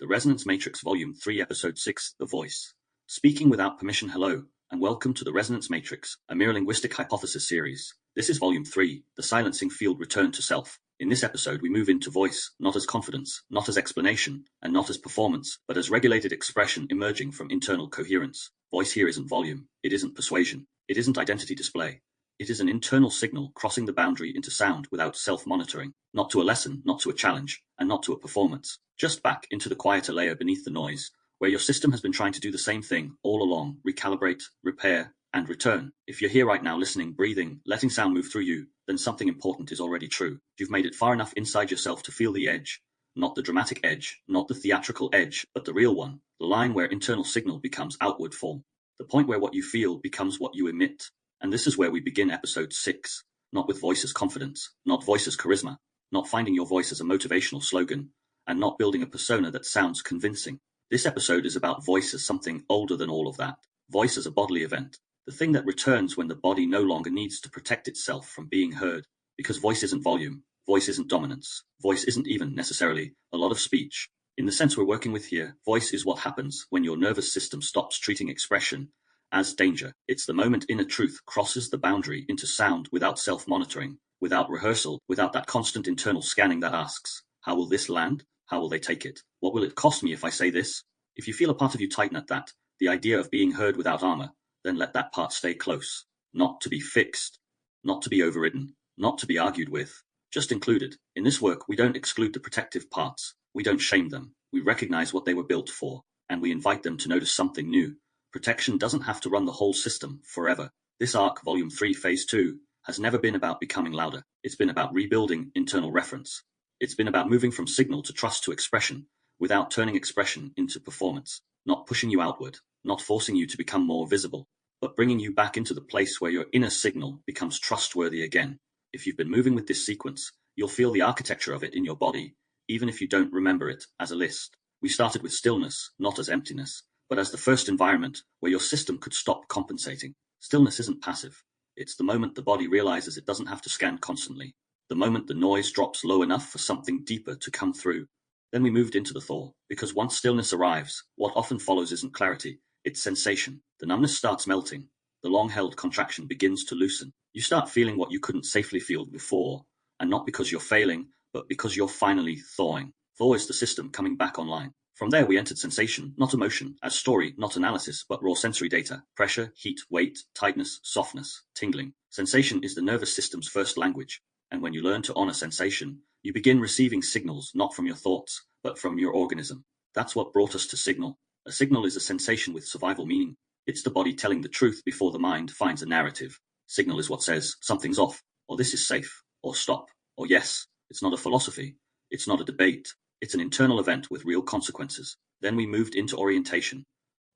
The Resonance Matrix Volume 3, Episode 6, The Voice. Speaking without permission. Hello, and welcome to the Resonance Matrix, a mere linguistic hypothesis series. This is Volume 3, The Silencing Field Return to Self. In this episode we move into voice, not as confidence, not as explanation, and not as performance, but as regulated expression emerging from internal coherence. Voice here isn't volume, it isn't persuasion, it isn't identity display. It is an internal signal crossing the boundary into sound without self-monitoring, not to a lesson, not to a challenge, and not to a performance. Just back into the quieter layer beneath the noise, where your system has been trying to do the same thing all along: recalibrate, repair, and return. If you're here right now listening, breathing, letting sound move through you, then something important is already true. You've made it far enough inside yourself to feel the edge. Not the dramatic edge, not the theatrical edge, but the real one. The line where internal signal becomes outward form. The point where what you feel becomes what you emit. And this is where we begin Episode 6. Not with voice as confidence, not voice as charisma, not finding your voice as a motivational slogan, and not building a persona that sounds convincing. This episode is about voice as something older than all of that. Voice as a bodily event. The thing that returns when the body no longer needs to protect itself from being heard. Because voice isn't volume, voice isn't dominance, voice isn't even necessarily a lot of speech. In the sense we're working with here, voice is what happens when your nervous system stops treating expression as danger. It's the moment inner truth crosses the boundary into sound without self-monitoring, without rehearsal, without that constant internal scanning that asks, how will this land? How will they take it? What will it cost me if I say this? If you feel a part of you tighten at that, the idea of being heard without armor, then let that part stay close. Not to be fixed, not to be overridden, not to be argued with, just included. In this work, we don't exclude the protective parts. We don't shame them. We recognize what they were built for, and we invite them to notice something new. Protection doesn't have to run the whole system forever. This arc, Volume 3, Phase 2, has never been about becoming louder. It's been about rebuilding internal reference. It's been about moving from signal to trust to expression, without turning expression into performance. Not pushing you outward, not forcing you to become more visible, but bringing you back into the place where your inner signal becomes trustworthy again. If you've been moving with this sequence, you'll feel the architecture of it in your body, even if you don't remember it as a list. We started with stillness, not as emptiness, but as the first environment where your system could stop compensating. Stillness isn't passive. It's the moment the body realizes it doesn't have to scan constantly. The moment the noise drops low enough for something deeper to come through. Then we moved into the thaw, because once stillness arrives, what often follows isn't clarity, it's sensation. The numbness starts melting. The long-held contraction begins to loosen. You start feeling what you couldn't safely feel before, and not because you're failing, but because you're finally thawing. Thaw is the system coming back online. From there we entered sensation, not emotion, as story, not analysis, but raw sensory data. Pressure, heat, weight, tightness, softness, tingling. Sensation is the nervous system's first language, and when you learn to honor sensation, you begin receiving signals not from your thoughts, but from your organism. That's what brought us to signal. A signal is a sensation with survival meaning. It's the body telling the truth before the mind finds a narrative. Signal is what says, something's off, or this is safe, or stop, or yes. It's not a philosophy. It's not a debate. It's an internal event with real consequences. Then we moved into orientation.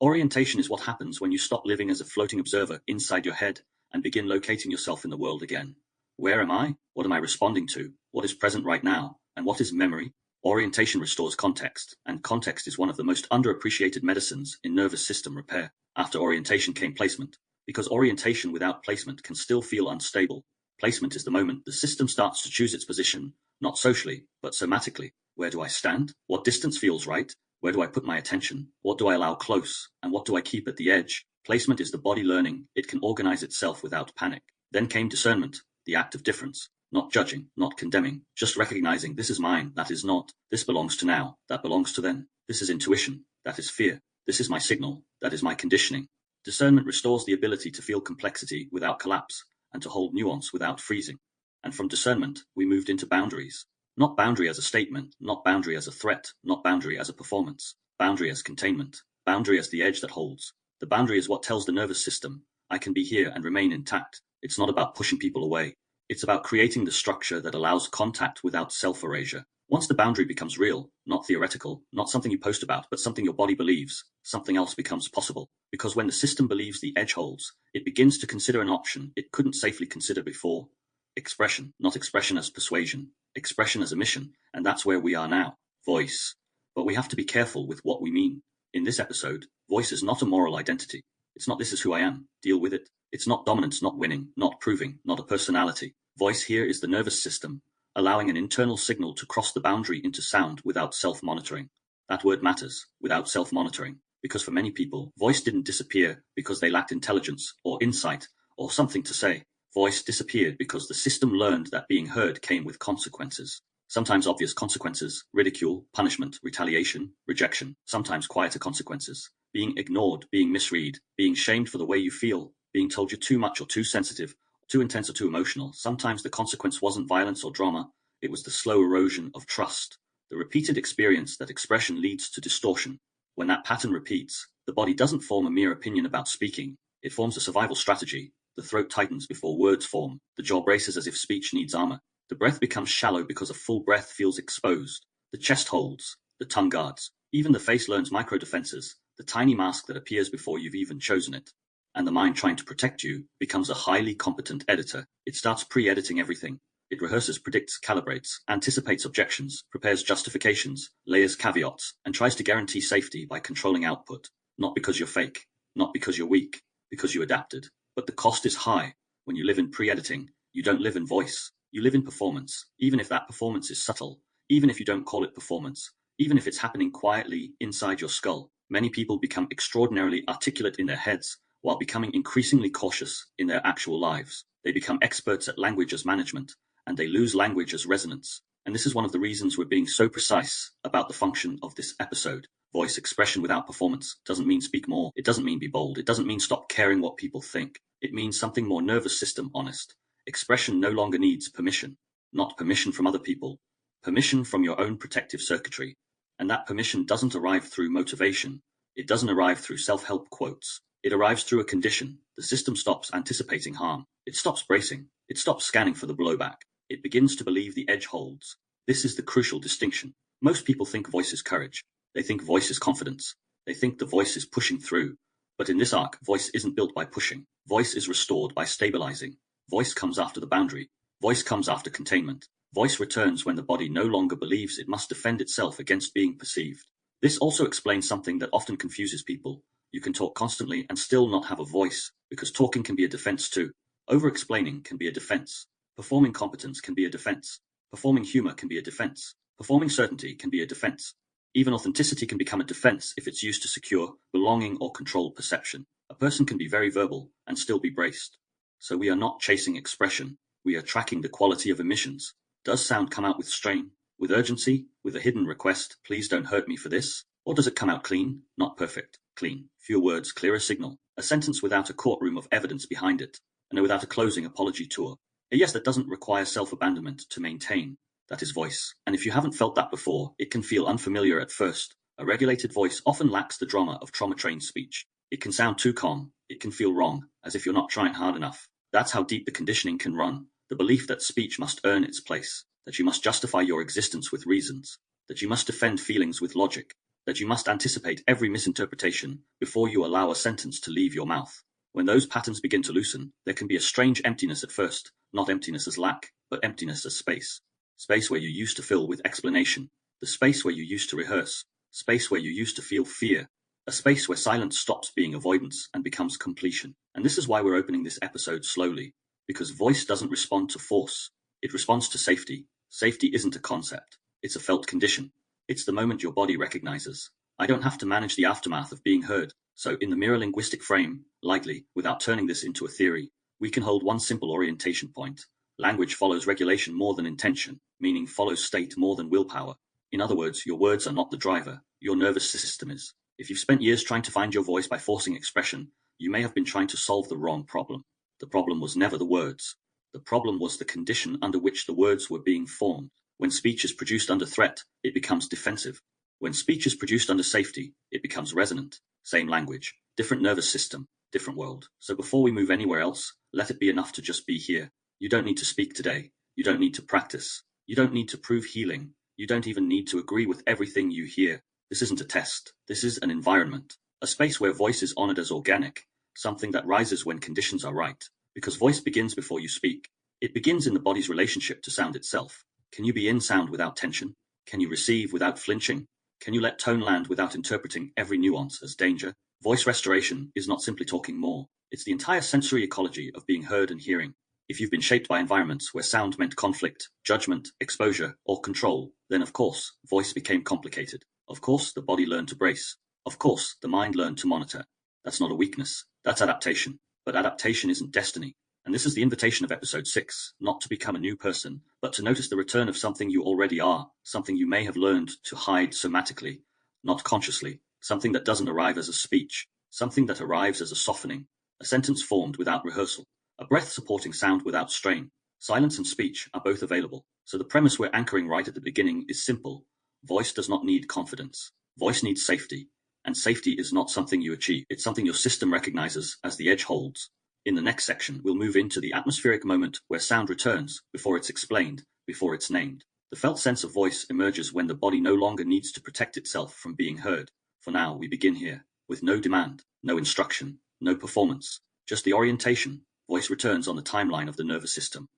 Orientation is what happens when you stop living as a floating observer inside your head and begin locating yourself in the world again. Where am I? What am I responding to? What is present right now? And what is memory? Orientation restores context, and context is one of the most underappreciated medicines in nervous system repair. After orientation came placement, because orientation without placement can still feel unstable. Placement is the moment the system starts to choose its position, not socially, but somatically. Where do I stand? What distance feels right? Where do I put my attention? What do I allow close? And what do I keep at the edge? Placement is the body learning it can organize itself without panic. Then came discernment, the act of difference. Not judging, not condemning, just recognizing this is mine, that is not. This belongs to now, that belongs to then. This is intuition, that is fear. This is my signal, that is my conditioning. Discernment restores the ability to feel complexity without collapse, and to hold nuance without freezing. And from discernment, we moved into boundaries. Not boundary as a statement, not boundary as a threat, not boundary as a performance. Boundary as containment, boundary as the edge that holds. The boundary is what tells the nervous system, I can be here and remain intact. It's not about pushing people away. It's about creating the structure that allows contact without self-erasure. Once the boundary becomes real, not theoretical, not something you post about, but something your body believes, something else becomes possible. Because when the system believes the edge holds, it begins to consider an option it couldn't safely consider before. Expression, not expression as persuasion, expression as a mission, and that's where we are now. Voice. But we have to be careful with what we mean. In this episode, voice is not a moral identity. It's not this is who I am, deal with it. It's not dominance, not winning, not proving, not a personality. Voice here is the nervous system, allowing an internal signal to cross the boundary into sound without self-monitoring. That word matters, without self-monitoring, because for many people, voice didn't disappear because they lacked intelligence or insight or something to say. Voice disappeared because the system learned that being heard came with consequences. Sometimes obvious consequences: ridicule, punishment, retaliation, rejection. Sometimes quieter consequences: being ignored, being misread, being shamed for the way you feel, being told you're too much or too sensitive, too intense or too emotional. Sometimes the consequence wasn't violence or drama, it was the slow erosion of trust. The repeated experience that expression leads to distortion. When that pattern repeats, the body doesn't form a mere opinion about speaking, it forms a survival strategy. The throat tightens before words form, the jaw braces as if speech needs armor. The breath becomes shallow because a full breath feels exposed. The chest holds, the tongue guards. Even the face learns micro-defenses, the tiny mask that appears before you've even chosen it. And the mind trying to protect you becomes a highly competent editor. It starts pre-editing everything. It rehearses, predicts, calibrates, anticipates objections, prepares justifications, layers caveats, and tries to guarantee safety by controlling output. Not because you're fake, not because you're weak, because you adapted. But the cost is high. When you live in pre-editing, you don't live in voice. You live in performance, even if that performance is subtle, even if you don't call it performance, even if it's happening quietly inside your skull. Many people become extraordinarily articulate in their heads while becoming increasingly cautious in their actual lives. They become experts at language as management, and they lose language as resonance. And this is one of the reasons we're being so precise about the function of this episode. Voice expression without performance doesn't mean speak more. It doesn't mean be bold. It doesn't mean stop caring what people think. It means something more nervous system honest. Expression no longer needs permission, not permission from other people, permission from your own protective circuitry. And that permission doesn't arrive through motivation. It doesn't arrive through self-help quotes. It arrives through a condition. The system stops anticipating harm. It stops bracing. It stops scanning for the blowback. It begins to believe the edge holds. This is the crucial distinction. Most people think voice is courage. They think voice is confidence. They think the voice is pushing through. But in this arc, voice isn't built by pushing. Voice is restored by stabilizing. Voice comes after the boundary. Voice comes after containment. Voice returns when the body no longer believes it must defend itself against being perceived. This also explains something that often confuses people. You can talk constantly and still not have a voice, because talking can be a defense too. Over-explaining can be a defense. Performing competence can be a defense. Performing humor can be a defense. Performing certainty can be a defense. Even authenticity can become a defense if it's used to secure belonging or control perception. A person can be very verbal and still be braced. So we are not chasing expression. We are tracking the quality of emissions. Does sound come out with strain, with urgency, with a hidden request, please don't hurt me for this? Or does it come out clean? Not perfect, clean. Fewer words, clearer signal. A sentence without a courtroom of evidence behind it, and without a closing apology tour. A yes that doesn't require self-abandonment to maintain. That is voice. And if you haven't felt that before, it can feel unfamiliar at first. A regulated voice often lacks the drama of trauma-trained speech. It can sound too calm. It can feel wrong, as if you're not trying hard enough. That's how deep the conditioning can run. The belief that speech must earn its place, that you must justify your existence with reasons, that you must defend feelings with logic, that you must anticipate every misinterpretation before you allow a sentence to leave your mouth. When those patterns begin to loosen, there can be a strange emptiness at first, not emptiness as lack, but emptiness as space. Space where you used to fill with explanation, the space where you used to rehearse, space where you used to feel fear, a space where silence stops being avoidance and becomes completion. And this is why we're opening this episode slowly, because voice doesn't respond to force, it responds to safety. Safety isn't a concept, it's a felt condition. It's the moment your body recognizes, I don't have to manage the aftermath of being heard. So in the mirror linguistic frame, lightly, without turning this into a theory, we can hold one simple orientation point. Language follows regulation more than intention, meaning follows state more than willpower. In other words, your words are not the driver, your nervous system is. If you've spent years trying to find your voice by forcing expression, you may have been trying to solve the wrong problem. The problem was never the words. The problem was the condition under which the words were being formed. When speech is produced under threat, it becomes defensive. When speech is produced under safety, it becomes resonant. Same language, different nervous system, different world. So before we move anywhere else, let it be enough to just be here. You don't need to speak today. You don't need to practice. You don't need to prove healing. You don't even need to agree with everything you hear. This isn't a test. This is an environment. A space where voice is honored as organic, something that rises when conditions are right. Because voice begins before you speak. It begins in the body's relationship to sound itself. Can you be in sound without tension? Can you receive without flinching? Can you let tone land without interpreting every nuance as danger? Voice restoration is not simply talking more. It's the entire sensory ecology of being heard and hearing. If you've been shaped by environments where sound meant conflict, judgment, exposure, or control, then of course, voice became complicated. Of course, the body learned to brace. Of course, the mind learned to monitor. That's not a weakness. That's adaptation. But adaptation isn't destiny. And this is the invitation of episode 6, not to become a new person, but to notice the return of something you already are, something you may have learned to hide somatically, not consciously, something that doesn't arrive as a speech, something that arrives as a softening, a sentence formed without rehearsal, a breath supporting sound without strain. Silence and speech are both available. So the premise we're anchoring right at the beginning is simple. Voice does not need confidence. Voice needs safety. And safety is not something you achieve. It's something your system recognizes as the edge holds. In the next section, we'll move into the atmospheric moment where sound returns before it's explained, before it's named. The felt sense of voice emerges when the body no longer needs to protect itself from being heard. For now, we begin here, with no demand, no instruction, no performance, just the orientation. Voice returns on the timeline of the nervous system.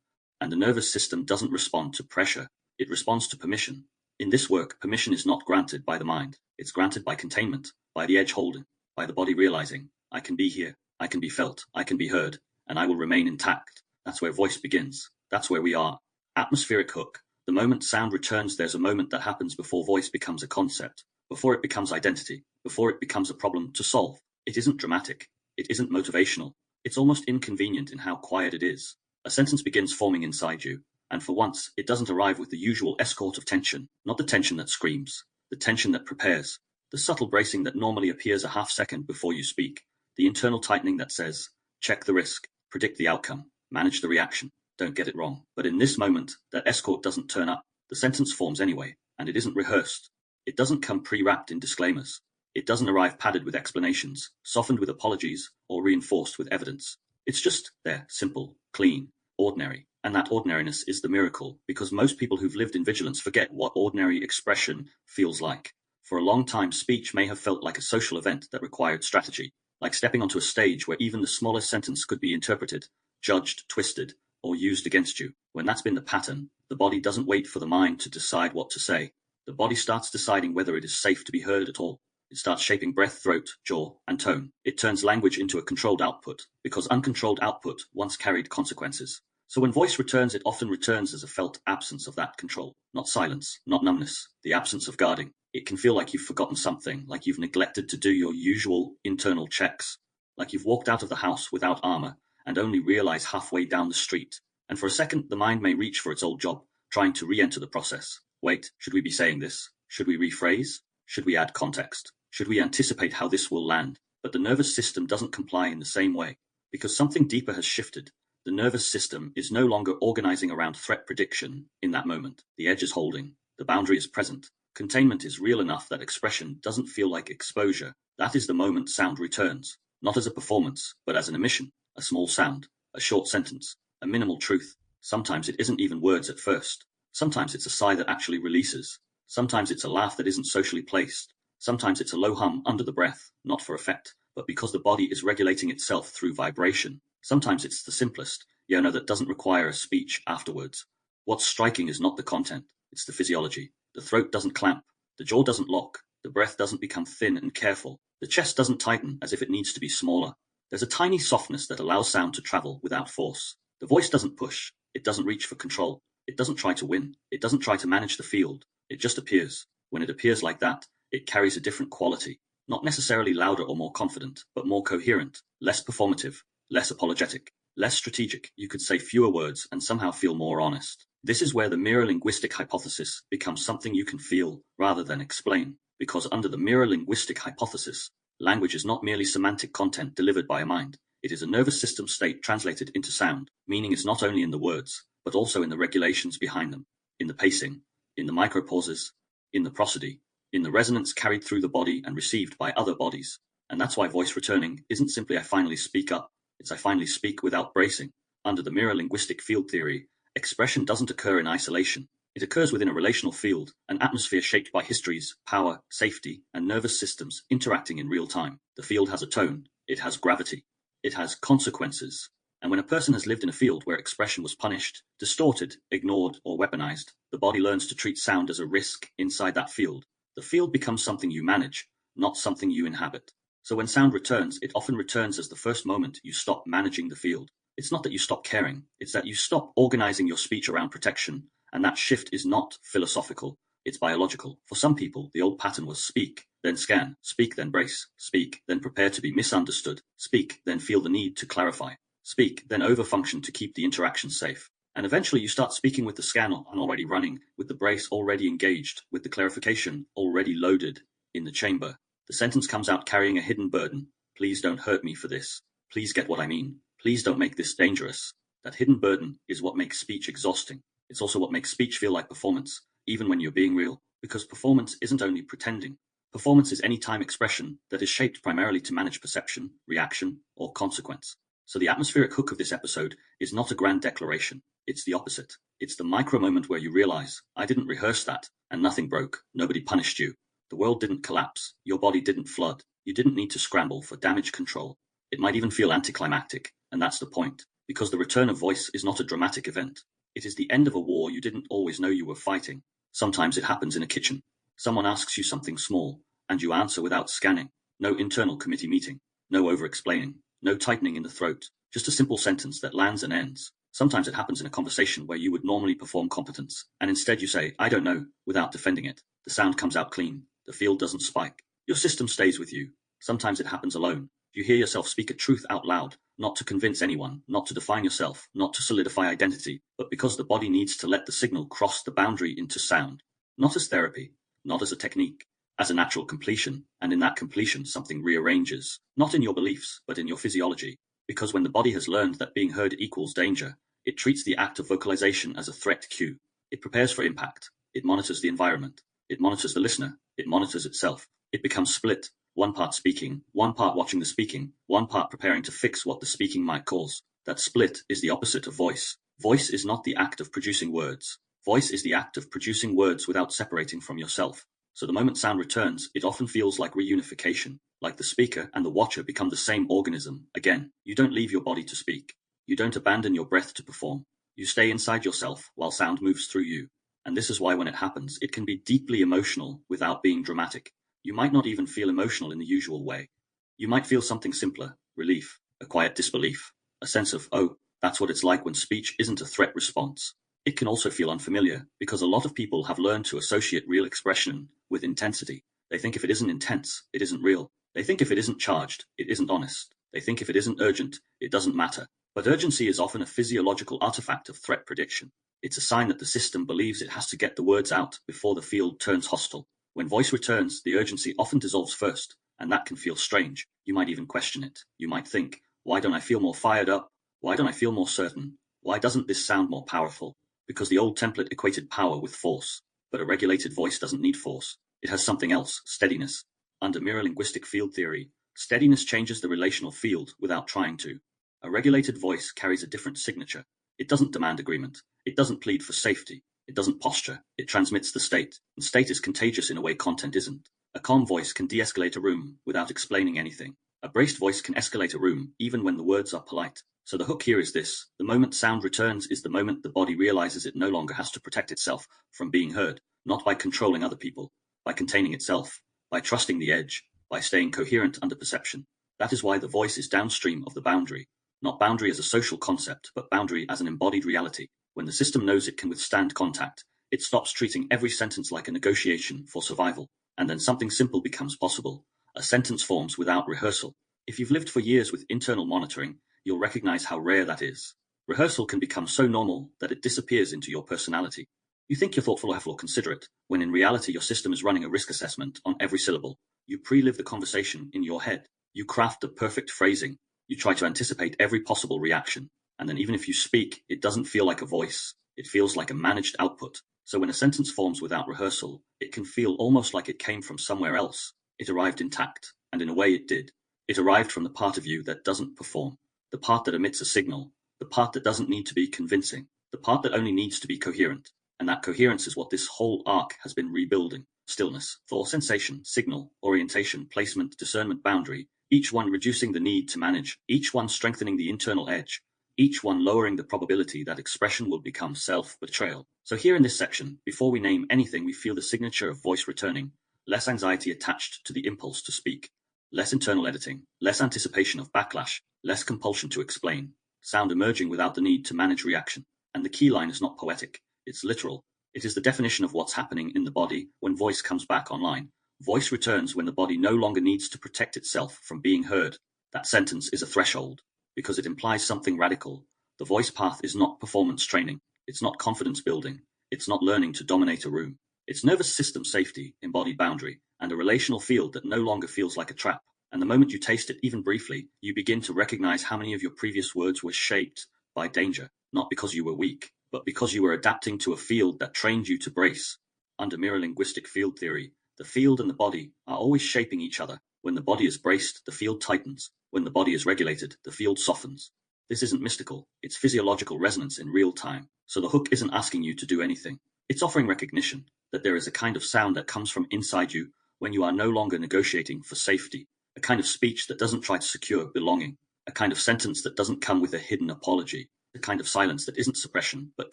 And the nervous system doesn't respond to pressure, it responds to permission. In this work, permission is not granted by the mind, it's granted by containment, by the edge holding, by the body realizing, I can be here, I can be felt, I can be heard, and I will remain intact. That's where voice begins. That's where we are. Atmospheric hook. The moment sound returns, there's a moment that happens before voice becomes a concept, before it becomes identity, before it becomes a problem to solve. It isn't dramatic. It isn't motivational. It's almost inconvenient in how quiet it is. A sentence begins forming inside you, and for once, it doesn't arrive with the usual escort of tension, not the tension that screams, the tension that prepares, the subtle bracing that normally appears a half second before you speak, the internal tightening that says, check the risk, predict the outcome, manage the reaction, don't get it wrong. But in this moment, that escort doesn't turn up. The sentence forms anyway, and it isn't rehearsed. It doesn't come pre-wrapped in disclaimers. It doesn't arrive padded with explanations, softened with apologies, or reinforced with evidence. It's just there, simple, clean, ordinary. And that ordinariness is the miracle, because most people who've lived in vigilance forget what ordinary expression feels like. For a long time, speech may have felt like a social event that required strategy, like stepping onto a stage where even the smallest sentence could be interpreted, judged, twisted, or used against you. When that's been the pattern, the body doesn't wait for the mind to decide what to say. The body starts deciding whether it is safe to be heard at all. It starts shaping breath, throat, jaw, and tone. It turns language into a controlled output, because uncontrolled output once carried consequences. So when voice returns, it often returns as a felt absence of that control. Not silence, not numbness, the absence of guarding. It can feel like you've forgotten something, like you've neglected to do your usual internal checks, like you've walked out of the house without armor and only realize halfway down the street. And for a second, the mind may reach for its old job, trying to re-enter the process. Wait, should we be saying this? Should we rephrase? Should we add context? Should we anticipate how this will land? But the nervous system doesn't comply in the same way, because something deeper has shifted. The nervous system is no longer organizing around threat prediction in that moment. The edge is holding. The boundary is present. Containment is real enough that expression doesn't feel like exposure. That is the moment sound returns, not as a performance, but as an emission, a small sound, a short sentence, a minimal truth. Sometimes it isn't even words at first. Sometimes it's a sigh that actually releases. Sometimes it's a laugh that isn't socially placed. Sometimes it's a low hum under the breath, not for effect, but because the body is regulating itself through vibration. Sometimes it's the simplest, that doesn't require a speech afterwards. What's striking is not the content, it's the physiology. The throat doesn't clamp, the jaw doesn't lock, the breath doesn't become thin and careful, the chest doesn't tighten as if it needs to be smaller. There's a tiny softness that allows sound to travel without force. The voice doesn't push, it doesn't reach for control, it doesn't try to win, it doesn't try to manage the field, it just appears. When it appears like that, it carries a different quality, not necessarily louder or more confident, but more coherent, less performative, less apologetic, less strategic. You could say fewer words and somehow feel more honest. This is where the mirror linguistic hypothesis becomes something you can feel rather than explain, because under the mirror linguistic hypothesis, language is not merely semantic content delivered by a mind. It is a nervous system state translated into sound. Meaning is not only in the words, but also in the regulations behind them, in the pacing, in the micropauses, in the prosody, in the resonance carried through the body and received by other bodies. And that's why voice returning isn't simply I finally speak up, it's I finally speak without bracing. Under the mirror linguistic field theory, expression doesn't occur in isolation. It occurs within a relational field, an atmosphere shaped by histories, power, safety, and nervous systems interacting in real time. The field has a tone, it has gravity, it has consequences. And when a person has lived in a field where expression was punished, distorted, ignored, or weaponized, the body learns to treat sound as a risk inside that field. The field becomes something you manage, not something you inhabit. So when sound returns, it often returns as the first moment you stop managing the field. It's not that you stop caring, it's that you stop organizing your speech around protection, and that shift is not philosophical, It's biological. For some people, the old pattern was speak, then scan, speak, then brace, speak, then prepare to be misunderstood, speak, then feel the need to clarify, speak, then overfunction to keep the interaction safe. And eventually you start speaking with the scan on already running, with the brace already engaged, with the clarification already loaded in the chamber. The sentence comes out carrying a hidden burden. Please don't hurt me for this. Please get what I mean. Please don't make this dangerous. That hidden burden is what makes speech exhausting. It's also what makes speech feel like performance, even when you're being real, because performance isn't only pretending. Performance is any time expression that is shaped primarily to manage perception, reaction, or consequence. So the atmospheric hook of this episode is not a grand declaration. It's the opposite. It's the micro moment where you realize, I didn't rehearse that, and nothing broke. Nobody punished you. The world didn't collapse. Your body didn't flood. You didn't need to scramble for damage control. It might even feel anticlimactic, and that's the point, because the return of voice is not a dramatic event. It is the end of a war you didn't always know you were fighting. Sometimes it happens in a kitchen. Someone asks you something small, and you answer without scanning. No internal committee meeting. No over-explaining. No tightening in the throat. Just a simple sentence that lands and ends. Sometimes it happens in a conversation where you would normally perform competence, and instead you say, I don't know, without defending it. The sound comes out clean. The field doesn't spike. Your system stays with you. Sometimes it happens alone. You hear yourself speak a truth out loud, not to convince anyone, not to define yourself, not to solidify identity, but because the body needs to let the signal cross the boundary into sound. Not as therapy, not as a technique, as a natural completion, and in that completion something rearranges, not in your beliefs, but in your physiology. Because when the body has learned that being heard equals danger, it treats the act of vocalization as a threat cue. It prepares for impact. It monitors the environment. It monitors the listener. It monitors itself. It becomes split. One part speaking, one part watching the speaking, one part preparing to fix what the speaking might cause. That split is the opposite of voice. Voice is not the act of producing words. Voice is the act of producing words without separating from yourself. So the moment sound returns, it often feels like reunification, like the speaker and the watcher become the same organism. Again, you don't leave your body to speak. You don't abandon your breath to perform. You stay inside yourself while sound moves through you. And this is why when it happens, it can be deeply emotional without being dramatic. You might not even feel emotional in the usual way. You might feel something simpler, relief, a quiet disbelief, a sense of, oh, that's what it's like when speech isn't a threat response. It can also feel unfamiliar, because a lot of people have learned to associate real expression with intensity. They think if it isn't intense, it isn't real. They think if it isn't charged, it isn't honest. They think if it isn't urgent, it doesn't matter. But urgency is often a physiological artifact of threat prediction. It's a sign that the system believes it has to get the words out before the field turns hostile. When voice returns, the urgency often dissolves first, and that can feel strange. You might even question it. You might think, why don't I feel more fired up? Why don't I feel more certain? Why doesn't this sound more powerful? Because the old template equated power with force. But a regulated voice doesn't need force. It has something else, steadiness. Under mirror linguistic field theory, steadiness changes the relational field without trying to. A regulated voice carries a different signature. It doesn't demand agreement. It doesn't plead for safety. It doesn't posture. It transmits the state. And state is contagious in a way content isn't. A calm voice can de-escalate a room without explaining anything. A braced voice can escalate a room even when the words are polite. So the hook here is this. The moment sound returns is the moment the body realizes it no longer has to protect itself from being heard, not by controlling other people, by containing itself, by trusting the edge, by staying coherent under perception. That is why the voice is downstream of the boundary. Not boundary as a social concept, but boundary as an embodied reality. When the system knows it can withstand contact, it stops treating every sentence like a negotiation for survival, and then something simple becomes possible. A sentence forms without rehearsal. If you've lived for years with internal monitoring, you'll recognize how rare that is. Rehearsal can become so normal that it disappears into your personality. You think you're thoughtful or considerate, when in reality your system is running a risk assessment on every syllable. You pre-live the conversation in your head. You craft the perfect phrasing. You try to anticipate every possible reaction. And then even if you speak, it doesn't feel like a voice. It feels like a managed output. So when a sentence forms without rehearsal, it can feel almost like it came from somewhere else. It arrived intact, and in a way it did. It arrived from the part of you that doesn't perform, the part that emits a signal, the part that doesn't need to be convincing, the part that only needs to be coherent. And that coherence is what this whole arc has been rebuilding. Stillness, thought, sensation, signal, orientation, placement, discernment, boundary, each one reducing the need to manage, each one strengthening the internal edge, each one lowering the probability that expression will become self-betrayal. So here in this section, before we name anything, we feel the signature of voice returning, less anxiety attached to the impulse to speak, less internal editing, less anticipation of backlash, less compulsion to explain, sound emerging without the need to manage reaction. And the key line is not poetic, it's literal. It is the definition of what's happening in the body when voice comes back online. Voice returns when the body no longer needs to protect itself from being heard. That sentence is a threshold because it implies something radical. The voice path is not performance training. It's not confidence building. It's not learning to dominate a room. It's nervous system safety, embodied boundary, and a relational field that no longer feels like a trap. And the moment you taste it, even briefly, you begin to recognize how many of your previous words were shaped by danger, not because you were weak, but because you were adapting to a field that trained you to brace. Under mirror linguistic field theory, the field and the body are always shaping each other. When the body is braced, the field tightens. When the body is regulated, the field softens. This isn't mystical, it's physiological resonance in real time. So the hook isn't asking you to do anything. It's offering recognition that there is a kind of sound that comes from inside you when you are no longer negotiating for safety, a kind of speech that doesn't try to secure belonging, a kind of sentence that doesn't come with a hidden apology, a kind of silence that isn't suppression but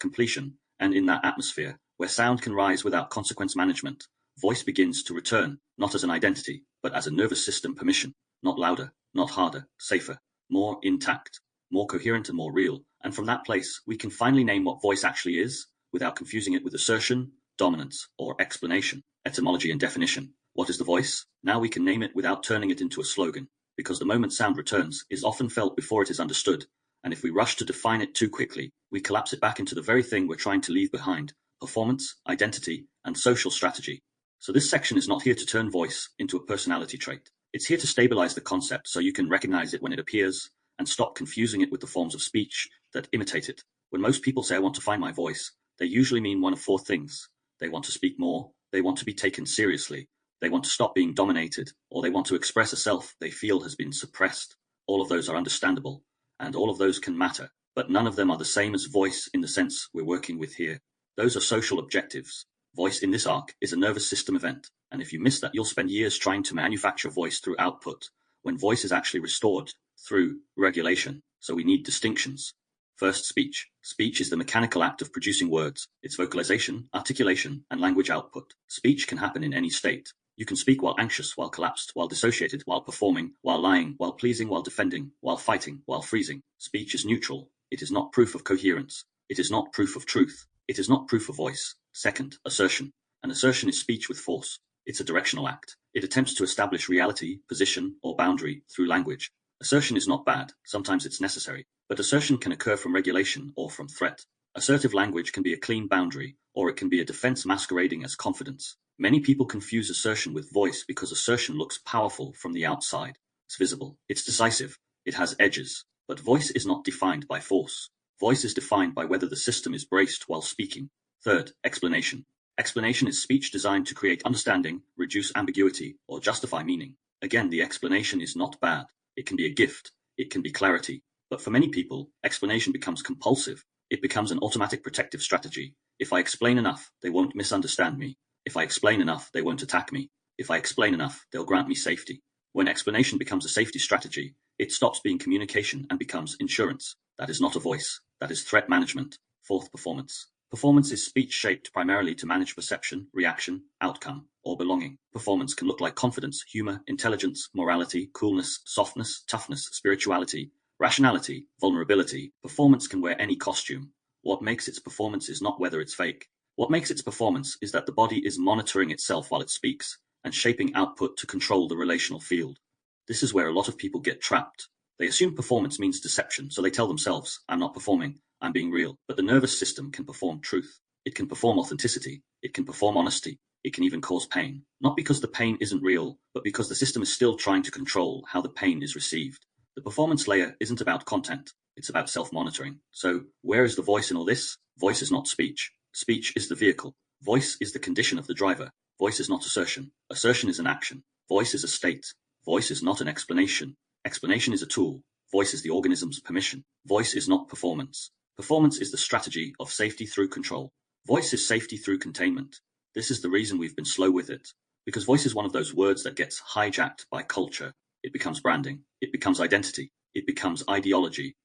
completion. And in that atmosphere, where sound can rise without consequence management, voice begins to return, not as an identity, but as a nervous system permission, not louder, not harder, safer, more intact, more coherent and more real. And from that place, we can finally name what voice actually is, without confusing it with assertion, dominance, or explanation. Etymology and definition. What is the voice? Now we can name it without turning it into a slogan, because the moment sound returns is often felt before it is understood, and if we rush to define it too quickly, we collapse it back into the very thing we're trying to leave behind: performance, identity, and social strategy. So this section is not here to turn voice into a personality trait. It's here to stabilize the concept so you can recognize it when it appears, and stop confusing it with the forms of speech that imitate it. When most people say, "I want to find my voice," they usually mean one of four things. They want to speak more, they want to be taken seriously, they want to stop being dominated, or they want to express a self they feel has been suppressed. All of those are understandable, and all of those can matter, but none of them are the same as voice in the sense we're working with here. Those are social objectives. Voice in this arc is a nervous system event, and if you miss that, you'll spend years trying to manufacture voice through output, when voice is actually restored through regulation. So we need distinctions. First, speech. Speech is the mechanical act of producing words. It's vocalization, articulation, and language output. Speech can happen in any state. You can speak while anxious, while collapsed, while dissociated, while performing, while lying, while pleasing, while defending, while fighting, while freezing. Speech is neutral. It is not proof of coherence. It is not proof of truth. It is not proof of voice. Second, assertion. An assertion is speech with force. It's a directional act. It attempts to establish reality, position, or boundary through language. Assertion is not bad. Sometimes it's necessary. But assertion can occur from regulation or from threat. Assertive language can be a clean boundary, or it can be a defense masquerading as confidence. Many people confuse assertion with voice because assertion looks powerful from the outside. It's visible. It's decisive. It has edges. But voice is not defined by force. Voice is defined by whether the system is braced while speaking. Third, explanation. Explanation is speech designed to create understanding, reduce ambiguity, or justify meaning. Again, the explanation is not bad. It can be a gift. It can be clarity. But for many people, explanation becomes compulsive. It becomes an automatic protective strategy. If I explain enough, they won't misunderstand me. If I explain enough, they won't attack me. If I explain enough, they'll grant me safety. When explanation becomes a safety strategy, it stops being communication and becomes insurance. That is not a voice. That is threat management. Fourth, performance. Performance is speech shaped primarily to manage perception, reaction, outcome, or belonging. Performance can look like confidence, humor, intelligence, morality, coolness, softness, toughness, spirituality, rationality, vulnerability. Performance can wear any costume. What makes its performance is not whether it's fake. What makes its performance is that the body is monitoring itself while it speaks and shaping output to control the relational field. This is where a lot of people get trapped. They assume performance means deception, so they tell themselves, "I'm not performing, I'm being real." But the nervous system can perform truth. It can perform authenticity. It can perform honesty. It can even cause pain. Not because the pain isn't real, but because the system is still trying to control how the pain is received. The performance layer isn't about content, it's about self-monitoring. So, where is the voice in all this? Voice is not speech. Speech is the vehicle. Voice is the condition of the driver. Voice is not assertion. Assertion is an action. Voice is a state. Voice is not an explanation. Explanation is a tool. Voice is the organism's permission. Voice is not performance. Performance is the strategy of safety through control. Voice is safety through containment. This is the reason we've been slow with it. Because voice is one of those words that gets hijacked by culture. It becomes branding. It becomes identity. It becomes ideology.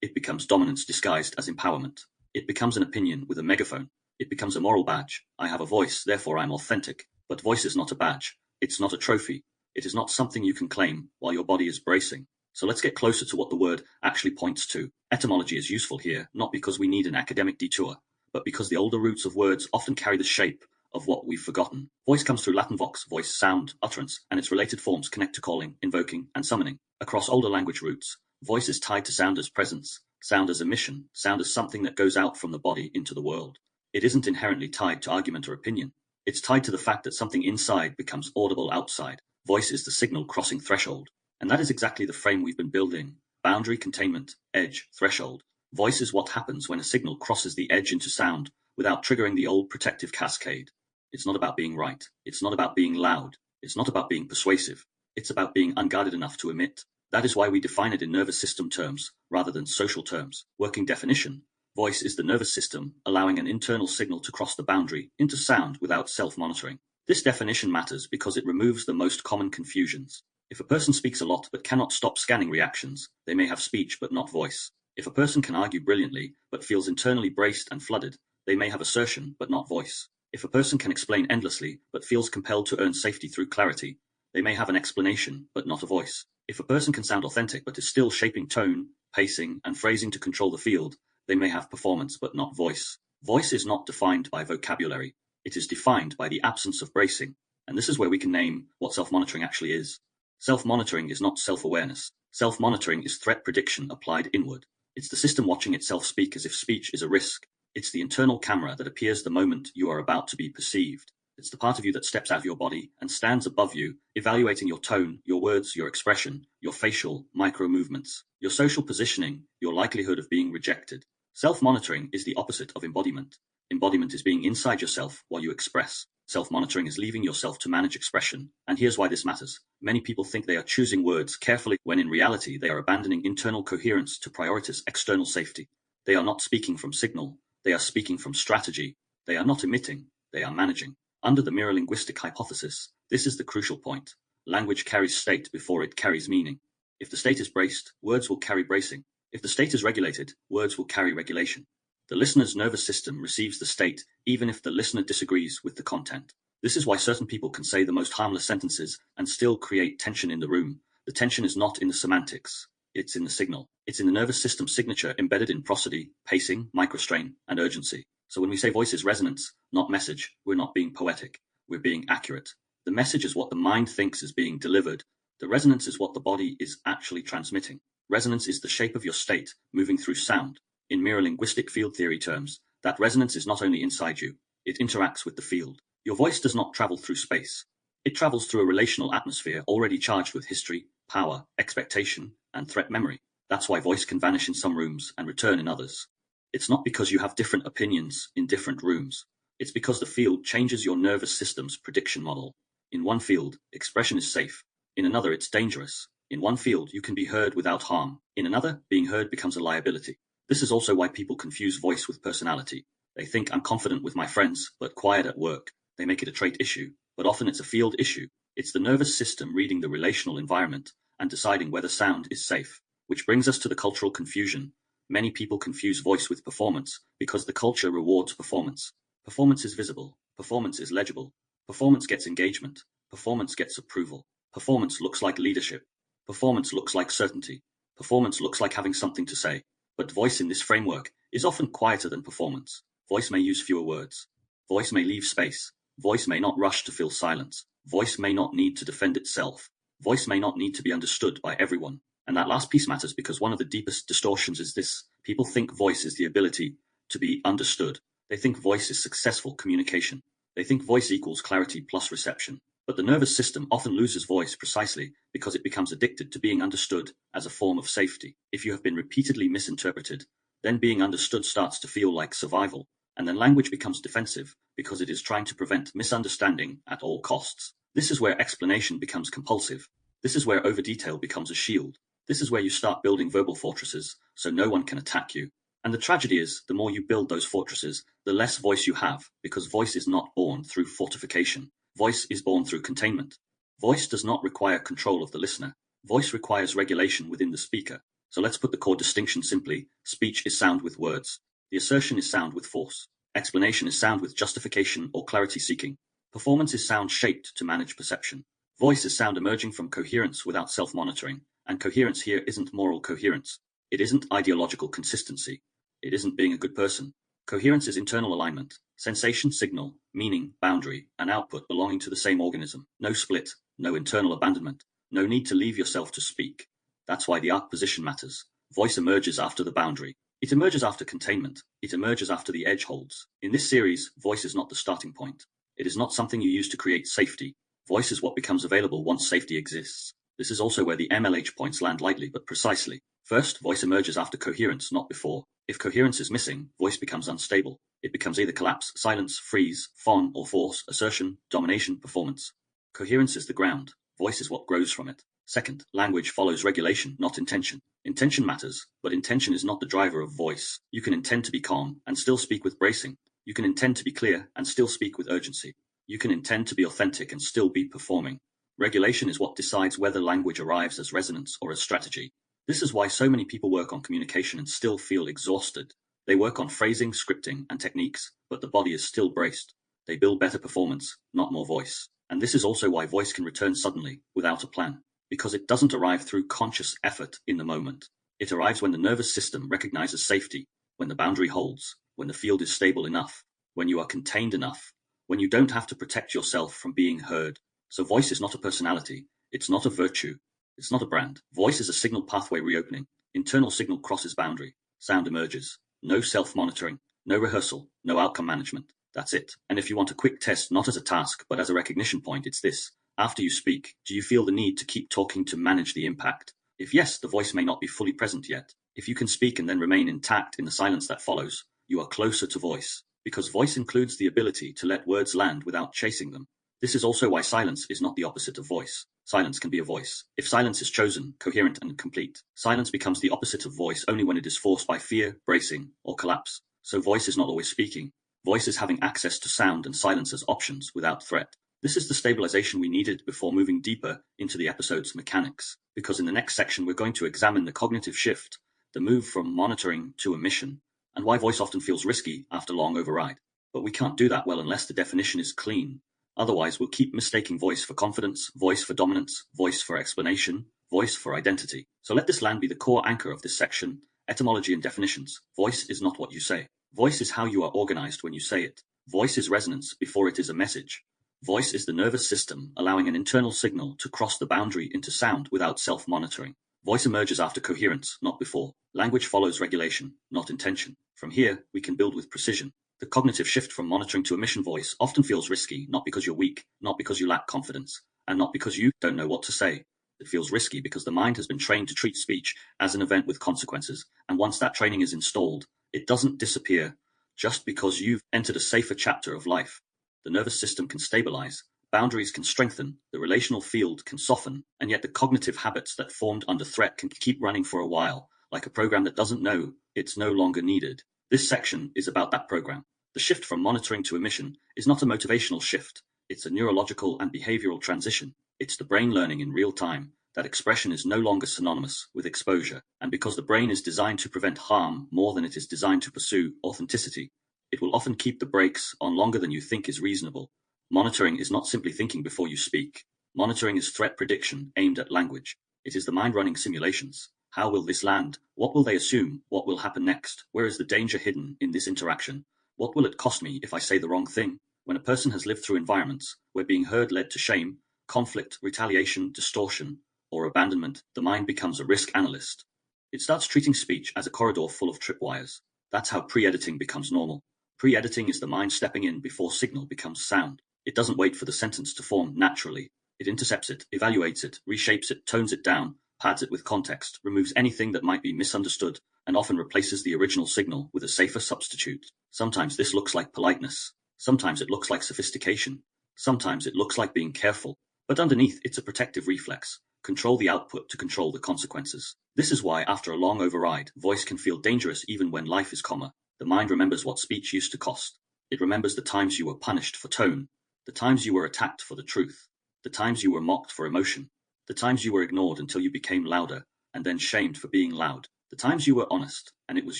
It becomes dominance disguised as empowerment. It becomes an opinion with a megaphone. It becomes a moral badge. I have a voice, therefore I'm authentic. But voice is not a badge. It's not a trophy. It is not something you can claim while your body is bracing. So let's get closer to what the word actually points to. Etymology is useful here, not because we need an academic detour, but because the older roots of words often carry the shape of what we've forgotten. Voice comes through Latin vox, voice, sound, utterance, and its related forms connect to calling, invoking, and summoning. Across older language roots, voice is tied to sound as presence, sound as emission, sound as something that goes out from the body into the world. It isn't inherently tied to argument or opinion. It's tied to the fact that something inside becomes audible outside. Voice is the signal crossing threshold. And that is exactly the frame we've been building. Boundary, containment, edge, threshold. Voice is what happens when a signal crosses the edge into sound without triggering the old protective cascade. It's not about being right. It's not about being loud. It's not about being persuasive. It's about being unguarded enough to emit. That is why we define it in nervous system terms rather than social terms. Working definition. Voice is the nervous system allowing an internal signal to cross the boundary into sound without self-monitoring. This definition matters because it removes the most common confusions. If a person speaks a lot but cannot stop scanning reactions, they may have speech but not voice. If a person can argue brilliantly but feels internally braced and flooded, they may have assertion but not voice. If a person can explain endlessly but feels compelled to earn safety through clarity, they may have an explanation but not a voice. If a person can sound authentic but is still shaping tone, pacing, and phrasing to control the field, they may have performance but not voice. Voice is not defined by vocabulary. It is defined by the absence of bracing. And this is where we can name what self-monitoring actually is. Self-monitoring is not self-awareness. Self-monitoring is threat prediction applied inward. It's the system watching itself speak as if speech is a risk. It's the internal camera that appears the moment you are about to be perceived. It's the part of you that steps out of your body and stands above you, evaluating your tone, your words, your expression, your facial, micro movements, your social positioning, your likelihood of being rejected. Self-monitoring is the opposite of embodiment. Embodiment is being inside yourself while you express. Self-monitoring is leaving yourself to manage expression. And here's why this matters. Many people think they are choosing words carefully when in reality they are abandoning internal coherence to prioritize external safety. They are not speaking from signal. They are speaking from strategy. They are not emitting. They are managing. Under the mirror linguistic hypothesis, this is the crucial point. Language carries state before it carries meaning. If the state is braced, words will carry bracing. If the state is regulated, words will carry regulation. The listener's nervous system receives the state even if the listener disagrees with the content. This is why certain people can say the most harmless sentences and still create tension in the room. The tension is not in the semantics. It's in the signal. It's in the nervous system signature embedded in prosody, pacing, microstrain, and urgency. So when we say voice is resonance, not message, we're not being poetic. We're being accurate. The message is what the mind thinks is being delivered. The resonance is what the body is actually transmitting. Resonance is the shape of your state moving through sound. In mirror linguistic field theory terms, that resonance is not only inside you, it interacts with the field. Your voice does not travel through space. It travels through a relational atmosphere already charged with history, power, expectation, and threat memory. That's why voice can vanish in some rooms and return in others. It's not because you have different opinions in different rooms. It's because the field changes your nervous system's prediction model. In one field, expression is safe. In another, it's dangerous. In one field, you can be heard without harm. In another, being heard becomes a liability. This is also why people confuse voice with personality. They think I'm confident with my friends, but quiet at work. They make it a trait issue, but often it's a field issue. It's the nervous system reading the relational environment and deciding whether sound is safe. Which brings us to the cultural confusion. Many people confuse voice with performance because the culture rewards performance. Performance is visible. Performance is legible. Performance gets engagement. Performance gets approval. Performance looks like leadership. Performance looks like certainty. Performance looks like having something to say. But voice in this framework is often quieter than performance. Voice may use fewer words. Voice may leave space. Voice may not rush to fill silence. Voice may not need to defend itself. Voice may not need to be understood by everyone. And that last piece matters because one of the deepest distortions is this. People think voice is the ability to be understood. They think voice is successful communication. They think voice equals clarity plus reception. But the nervous system often loses voice precisely because it becomes addicted to being understood as a form of safety. If you have been repeatedly misinterpreted, then being understood starts to feel like survival. And then language becomes defensive because it is trying to prevent misunderstanding at all costs. This is where explanation becomes compulsive. This is where over-detail becomes a shield. This is where you start building verbal fortresses so no one can attack you. And the tragedy is, the more you build those fortresses, the less voice you have, because voice is not born through fortification. Voice is born through containment. Voice does not require control of the listener. Voice requires regulation within the speaker. So let's put the core distinction simply. Speech is sound with words. The assertion is sound with force. Explanation is sound with justification or clarity seeking. Performance is sound shaped to manage perception. Voice is sound emerging from coherence without self-monitoring. And coherence here isn't moral coherence. It isn't ideological consistency. It isn't being a good person. Coherence is internal alignment, sensation, signal, meaning, boundary, and output belonging to the same organism. No split, no internal abandonment, no need to leave yourself to speak. That's why the arc position matters. Voice emerges after the boundary. It emerges after containment. It emerges after the edge holds. In this series, voice is not the starting point. It is not something you use to create safety. Voice is what becomes available once safety exists. This is also where the MLH points land lightly but precisely. First, voice emerges after coherence, not before. If coherence is missing, voice becomes unstable. It becomes either collapse, silence, freeze, fawn, or force, assertion, domination, performance. Coherence is the ground. Voice is what grows from it. Second, language follows regulation, not intention. Intention matters, but intention is not the driver of voice. You can intend to be calm and still speak with bracing. You can intend to be clear and still speak with urgency. You can intend to be authentic and still be performing. Regulation is what decides whether language arrives as resonance or as strategy. This is why so many people work on communication and still feel exhausted. They work on phrasing, scripting, and techniques, but the body is still braced. They build better performance, not more voice. And this is also why voice can return suddenly, without a plan. Because it doesn't arrive through conscious effort in the moment. It arrives when the nervous system recognizes safety, when the boundary holds, when the field is stable enough, when you are contained enough, when you don't have to protect yourself from being heard. So voice is not a personality. It's not a virtue. It's not a brand. Voice is a signal pathway reopening. Internal signal crosses boundary. Sound emerges. No self-monitoring. No rehearsal. No outcome management. That's it. And if you want a quick test, not as a task, but as a recognition point, it's this. After you speak, do you feel the need to keep talking to manage the impact? If yes, the voice may not be fully present yet. If you can speak and then remain intact in the silence that follows, you are closer to voice. Because voice includes the ability to let words land without chasing them. This is also why silence is not the opposite of voice. Silence can be a voice. If silence is chosen, coherent and complete, silence becomes the opposite of voice only when it is forced by fear, bracing, or collapse. So voice is not always speaking. Voice is having access to sound and silence as options without threat. This is the stabilization we needed before moving deeper into the episode's mechanics. Because in the next section, we're going to examine the cognitive shift, the move from monitoring to omission, and why voice often feels risky after long override. But we can't do that well unless the definition is clean. Otherwise, we'll keep mistaking voice for confidence, voice for dominance, voice for explanation, voice for identity. So let this land be the core anchor of this section, etymology and definitions. Voice is not what you say. Voice is how you are organized when you say it. Voice is resonance before it is a message. Voice is the nervous system allowing an internal signal to cross the boundary into sound without self-monitoring. Voice emerges after coherence, not before. Language follows regulation, not intention. From here, we can build with precision. The cognitive shift from monitoring to omission voice often feels risky, not because you're weak, not because you lack confidence, and not because you don't know what to say. It feels risky because the mind has been trained to treat speech as an event with consequences, and once that training is installed, it doesn't disappear just because you've entered a safer chapter of life. The nervous system can stabilize, boundaries can strengthen, the relational field can soften, and yet the cognitive habits that formed under threat can keep running for a while, like a program that doesn't know it's no longer needed. This section is about that program. The shift from monitoring to omission is not a motivational shift. It's a neurological and behavioral transition. It's the brain learning in real time that expression is no longer synonymous with exposure. And because the brain is designed to prevent harm more than it is designed to pursue authenticity, it will often keep the brakes on longer than you think is reasonable. Monitoring is not simply thinking before you speak. Monitoring is threat prediction aimed at language. It is the mind running simulations. How will this land? What will they assume? What will happen next? Where is the danger hidden in this interaction? What will it cost me if I say the wrong thing? When a person has lived through environments where being heard led to shame, conflict, retaliation, distortion, or abandonment, the mind becomes a risk analyst. It starts treating speech as a corridor full of tripwires. That's how pre-editing becomes normal. Pre-editing is the mind stepping in before signal becomes sound. It doesn't wait for the sentence to form naturally. It intercepts it, evaluates it, reshapes it, tones it down, pads it with context, removes anything that might be misunderstood, and often replaces the original signal with a safer substitute. Sometimes this looks like politeness. Sometimes it looks like sophistication. Sometimes it looks like being careful. But underneath, it's a protective reflex. Control the output to control the consequences. This is why, after a long override, voice can feel dangerous even when life is calmer. The mind remembers what speech used to cost. It remembers the times you were punished for tone, the times you were attacked for the truth, the times you were mocked for emotion, the times you were ignored until you became louder, and then shamed for being loud, the times you were honest, and it was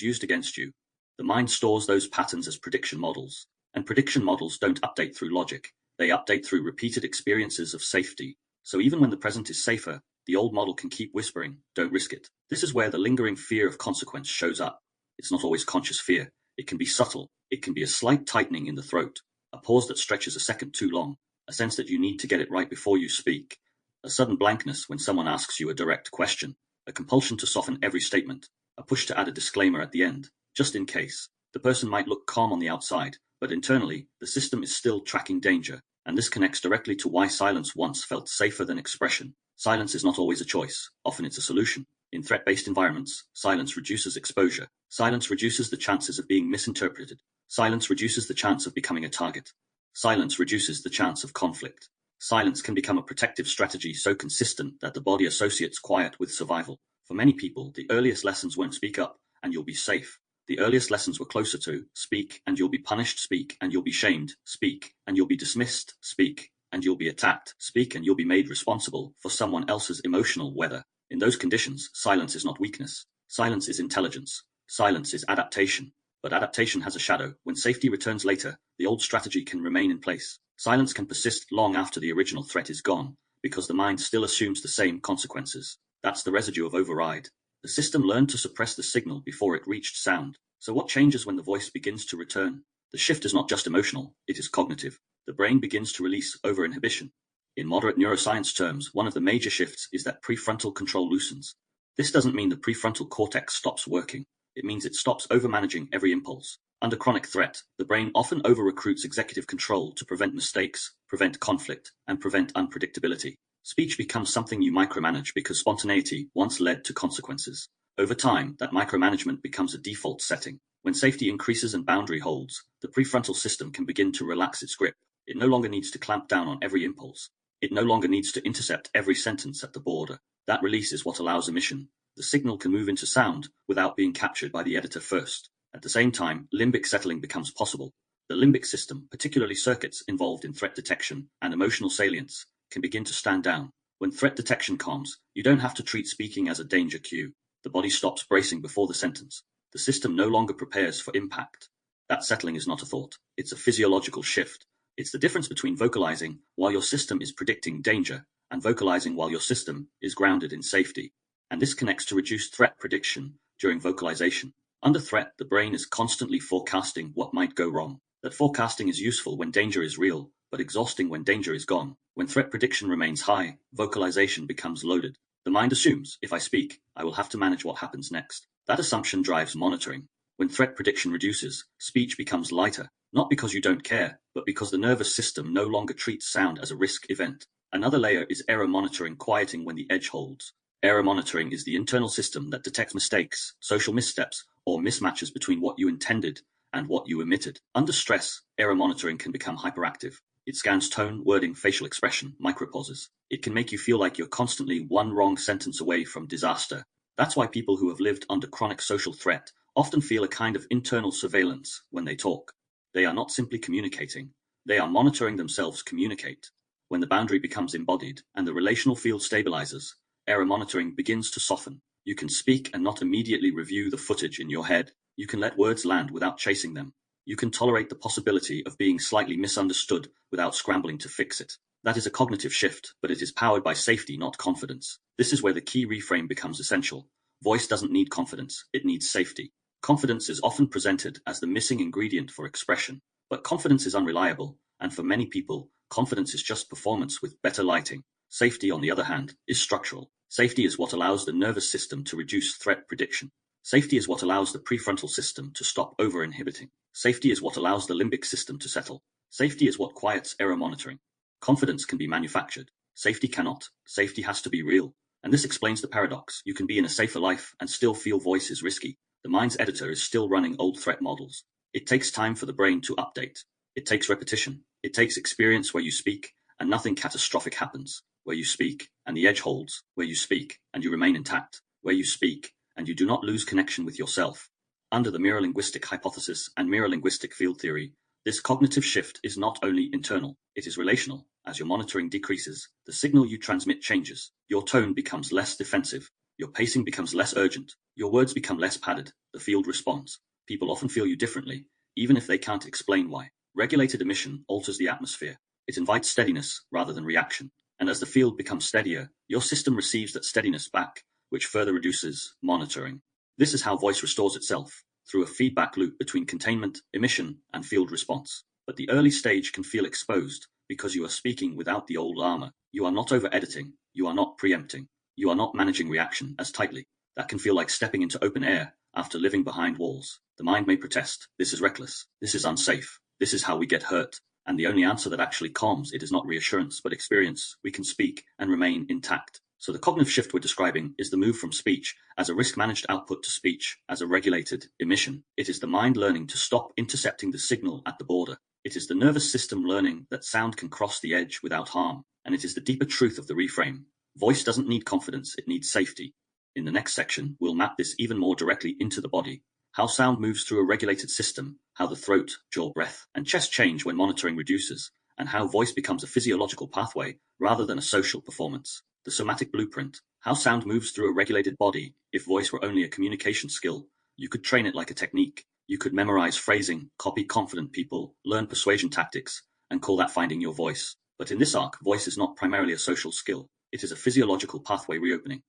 used against you. The mind stores those patterns as prediction models, and prediction models don't update through logic. They update through repeated experiences of safety. So even when the present is safer, the old model can keep whispering, don't risk it. This is where the lingering fear of consequence shows up. It's not always conscious fear. It can be subtle. It can be a slight tightening in the throat, a pause that stretches a second too long, a sense that you need to get it right before you speak, a sudden blankness when someone asks you a direct question, a compulsion to soften every statement, a push to add a disclaimer at the end, just in case. The person might look calm on the outside, but internally, the system is still tracking danger, and this connects directly to why silence once felt safer than expression. Silence is not always a choice, often it's a solution. In threat-based environments, silence reduces exposure. Silence reduces the chances of being misinterpreted. Silence reduces the chance of becoming a target. Silence reduces the chance of conflict. Silence can become a protective strategy so consistent that the body associates quiet with survival. For many people, the earliest lessons weren't speak up, and you'll be safe. The earliest lessons were closer to speak, and you'll be punished, speak, and you'll be shamed, speak, and you'll be dismissed, speak, and you'll be attacked, speak, and you'll be made responsible for someone else's emotional weather. In those conditions, silence is not weakness. Silence is intelligence. Silence is adaptation. But adaptation has a shadow. When safety returns later, the old strategy can remain in place. Silence can persist long after the original threat is gone, because the mind still assumes the same consequences. That's the residue of override. The system learned to suppress the signal before it reached sound. So what changes when the voice begins to return? The shift is not just emotional, it is cognitive. The brain begins to release over-inhibition. In moderate neuroscience terms, one of the major shifts is that prefrontal control loosens. This doesn't mean the prefrontal cortex stops working. It means it stops overmanaging every impulse. Under chronic threat, the brain often over-recruits executive control to prevent mistakes, prevent conflict, and prevent unpredictability. Speech becomes something you micromanage because spontaneity once led to consequences. Over time, that micromanagement becomes a default setting. When safety increases and boundary holds, the prefrontal system can begin to relax its grip. It no longer needs to clamp down on every impulse. It no longer needs to intercept every sentence at the border. That release is what allows emission. The signal can move into sound without being captured by the editor first. At the same time, limbic settling becomes possible. The limbic system, particularly circuits involved in threat detection and emotional salience, can begin to stand down. When threat detection calms, you don't have to treat speaking as a danger cue. The body stops bracing before the sentence. The system no longer prepares for impact. That settling is not a thought. It's a physiological shift. It's the difference between vocalizing while your system is predicting danger and vocalizing while your system is grounded in safety. And this connects to reduced threat prediction during vocalization. Under threat, the brain is constantly forecasting what might go wrong. That forecasting is useful when danger is real, but exhausting when danger is gone. When threat prediction remains high, vocalization becomes loaded. The mind assumes, if I speak, I will have to manage what happens next. That assumption drives monitoring. When threat prediction reduces, speech becomes lighter, not because you don't care, but because the nervous system no longer treats sound as a risk event. Another layer is error monitoring, quieting when the edge holds. Error monitoring is the internal system that detects mistakes, social missteps, or mismatches between what you intended and what you omitted. Under stress, error monitoring can become hyperactive. It scans tone, wording, facial expression, micropauses. It can make you feel like you're constantly one wrong sentence away from disaster. That's why people who have lived under chronic social threat often feel a kind of internal surveillance when they talk. They are not simply communicating. They are monitoring themselves communicate. When the boundary becomes embodied and the relational field stabilizes, error monitoring begins to soften. You can speak and not immediately review the footage in your head. You can let words land without chasing them. You can tolerate the possibility of being slightly misunderstood without scrambling to fix it. That is a cognitive shift, but it is powered by safety, not confidence. This is where the key reframe becomes essential. Voice doesn't need confidence, it needs safety. Confidence is often presented as the missing ingredient for expression, but confidence is unreliable, and for many people, confidence is just performance with better lighting. Safety, on the other hand, is structural. Safety is what allows the nervous system to reduce threat prediction. Safety is what allows the prefrontal system to stop over-inhibiting. Safety is what allows the limbic system to settle. Safety is what quiets error monitoring. Confidence can be manufactured. Safety cannot. Safety has to be real. And this explains the paradox. You can be in a safer life and still feel voice is risky. The mind's editor is still running old threat models. It takes time for the brain to update. It takes repetition. It takes experience where you speak and nothing catastrophic happens. Where you speak and the edge holds. Where you speak and you remain intact. Where you speak and you do not lose connection with yourself. Under the mirror-linguistic hypothesis and mirror-linguistic field theory, this cognitive shift is not only internal, it is relational. As your monitoring decreases, the signal you transmit changes. Your tone becomes less defensive. Your pacing becomes less urgent. Your words become less padded. The field responds. People often feel you differently, even if they can't explain why. Regulated emission alters the atmosphere. It invites steadiness rather than reaction. And as the field becomes steadier, your system receives that steadiness back, which further reduces monitoring. This is how voice restores itself, through a feedback loop between containment, emission, and field response. But the early stage can feel exposed because you are speaking without the old armor. You are not over-editing, you are not preempting, you are not managing reaction as tightly. That can feel like stepping into open air after living behind walls. The mind may protest, this is reckless, this is unsafe, this is how we get hurt. And the only answer that actually calms it is not reassurance, but experience. We can speak and remain intact. So the cognitive shift we're describing is the move from speech as a risk-managed output to speech as a regulated emission. It is the mind learning to stop intercepting the signal at the border. It is the nervous system learning that sound can cross the edge without harm. And it is the deeper truth of the reframe. Voice doesn't need confidence, it needs safety. In the next section, we'll map this even more directly into the body. How sound moves through a regulated system, how the throat, jaw, breath, and chest change when monitoring reduces, and how voice becomes a physiological pathway rather than a social performance. The somatic blueprint, how sound moves through a regulated body. If voice were only a communication skill, you could train it like a technique. You could memorize phrasing, copy confident people, learn persuasion tactics, and call that finding your voice. But in this arc, voice is not primarily a social skill. It is a physiological pathway reopening.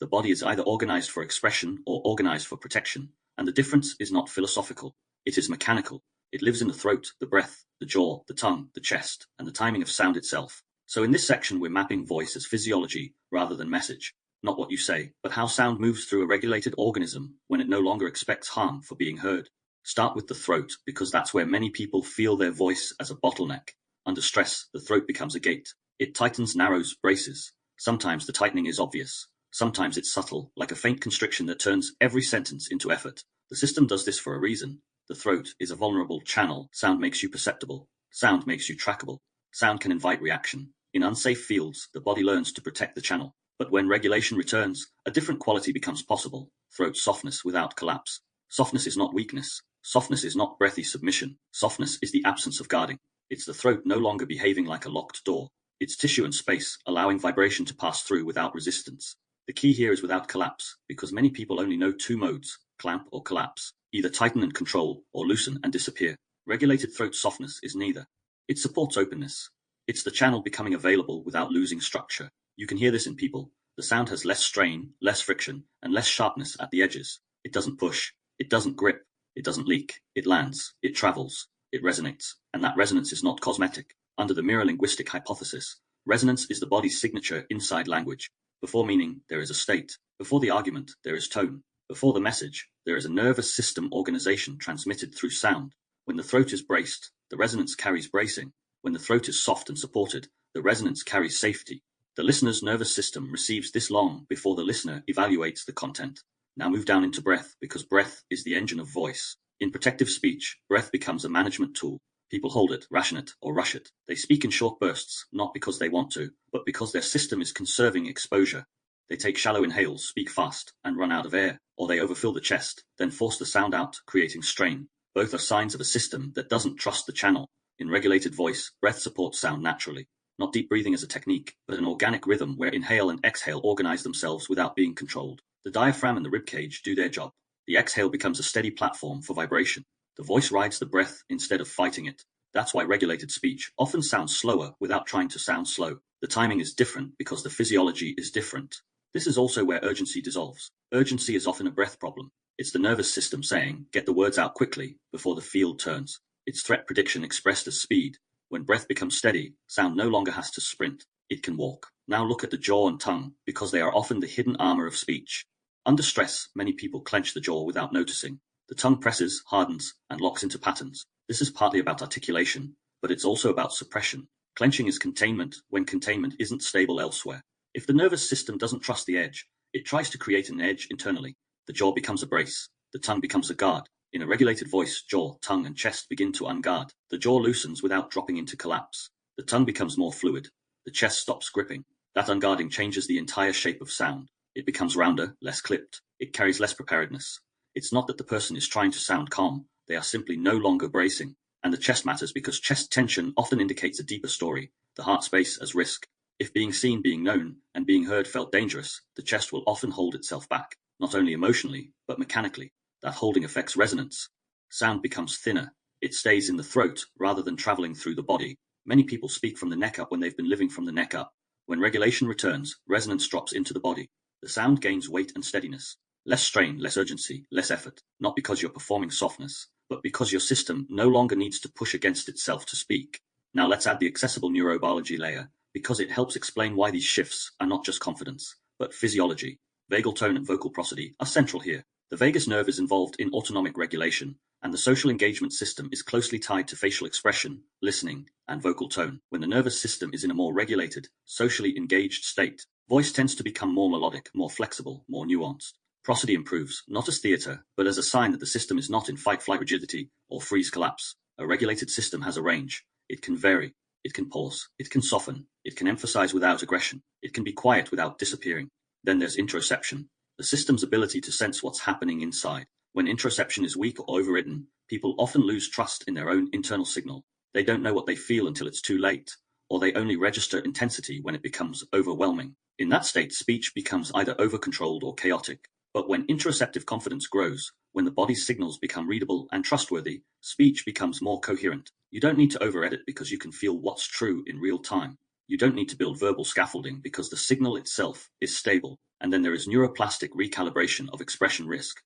The body is either organized for expression or organized for protection, and the difference is not philosophical. It is mechanical. It lives in the throat, the breath, the jaw, the tongue, the chest, and the timing of sound itself. So in this section, we're mapping voice as physiology rather than message. Not what you say, but how sound moves through a regulated organism when it no longer expects harm for being heard. Start with the throat, because that's where many people feel their voice as a bottleneck. Under stress, the throat becomes a gate. It tightens, narrows, braces. Sometimes the tightening is obvious. Sometimes it's subtle, like a faint constriction that turns every sentence into effort. The system does this for a reason. The throat is a vulnerable channel. Sound makes you perceptible. Sound makes you trackable. Sound can invite reaction. In unsafe fields, the body learns to protect the channel. But when regulation returns, a different quality becomes possible. Throat softness without collapse. Softness is not weakness. Softness is not breathy submission. Softness is the absence of guarding. It's the throat no longer behaving like a locked door. It's tissue and space, allowing vibration to pass through without resistance. The key here is without collapse, because many people only know two modes, clamp or collapse, either tighten and control or loosen and disappear. Regulated throat softness is neither. It supports openness. It's the channel becoming available without losing structure. You can hear this in people. The sound has less strain, less friction, and less sharpness at the edges. It doesn't push. It doesn't grip. It doesn't leak. It lands. It travels. It resonates. And that resonance is not cosmetic. Under the mirror linguistic hypothesis, resonance is the body's signature inside language. Before meaning, there is a state. Before the argument, there is tone. Before the message, there is a nervous system organization transmitted through sound. When the throat is braced, the resonance carries bracing. When the throat is soft and supported, the resonance carries safety. The listener's nervous system receives this long before the listener evaluates the content. Now move down into breath, because breath is the engine of voice. In protective speech, breath becomes a management tool. People hold it, ration it, or rush it. They speak in short bursts, not because they want to, but because their system is conserving exposure. They take shallow inhales, speak fast, and run out of air, or they overfill the chest, then force the sound out, creating strain. Both are signs of a system that doesn't trust the channel. In regulated voice, breath supports sound naturally. Not deep breathing as a technique, but an organic rhythm where inhale and exhale organize themselves without being controlled. The diaphragm and the ribcage do their job. The exhale becomes a steady platform for vibration. The voice rides the breath instead of fighting it. That's why regulated speech often sounds slower without trying to sound slow. The timing is different because the physiology is different. This is also where urgency dissolves. Urgency is often a breath problem. It's the nervous system saying, get the words out quickly before the field turns. It's threat prediction expressed as speed. When breath becomes steady, sound no longer has to sprint. It can walk. Now look at the jaw and tongue, because they are often the hidden armor of speech. Under stress, many people clench the jaw without noticing. The tongue presses, hardens, and locks into patterns. This is partly about articulation, but it's also about suppression. Clenching is containment when containment isn't stable elsewhere. If the nervous system doesn't trust the edge, it tries to create an edge internally. The jaw becomes a brace. The tongue becomes a guard. In a regulated voice, jaw, tongue, and chest begin to unguard. The jaw loosens without dropping into collapse. The tongue becomes more fluid. The chest stops gripping. That unguarding changes the entire shape of sound. It becomes rounder, less clipped. It carries less preparedness. It's not that the person is trying to sound calm. They are simply no longer bracing. And the chest matters because chest tension often indicates a deeper story, the heart space as risk. If being seen, being known, and being heard felt dangerous, the chest will often hold itself back, not only emotionally, but mechanically. That holding affects resonance. Sound becomes thinner. It stays in the throat rather than traveling through the body. Many people speak from the neck up when they've been living from the neck up. When regulation returns, resonance drops into the body. The sound gains weight and steadiness. Less strain, less urgency, less effort, not because you're performing softness, but because your system no longer needs to push against itself to speak. Now let's add the accessible neurobiology layer, because it helps explain why these shifts are not just confidence, but physiology. Vagal tone and vocal prosody are central here. The vagus nerve is involved in autonomic regulation, and the social engagement system is closely tied to facial expression, listening, and vocal tone. When the nervous system is in a more regulated, socially engaged state, voice tends to become more melodic, more flexible, more nuanced. Prosody improves, not as theater, but as a sign that the system is not in fight-flight rigidity or freeze-collapse. A regulated system has a range. It can vary. It can pause. It can soften. It can emphasize without aggression. It can be quiet without disappearing. Then there's interoception, the system's ability to sense what's happening inside. When interoception is weak or overridden, people often lose trust in their own internal signal. They don't know what they feel until it's too late, or they only register intensity when it becomes overwhelming. In that state, speech becomes either over-controlled or chaotic. But when interoceptive confidence grows, when the body's signals become readable and trustworthy, speech becomes more coherent. You don't need to over-edit because you can feel what's true in real time. You don't need to build verbal scaffolding because the signal itself is stable. And then there is neuroplastic recalibration of expression risk.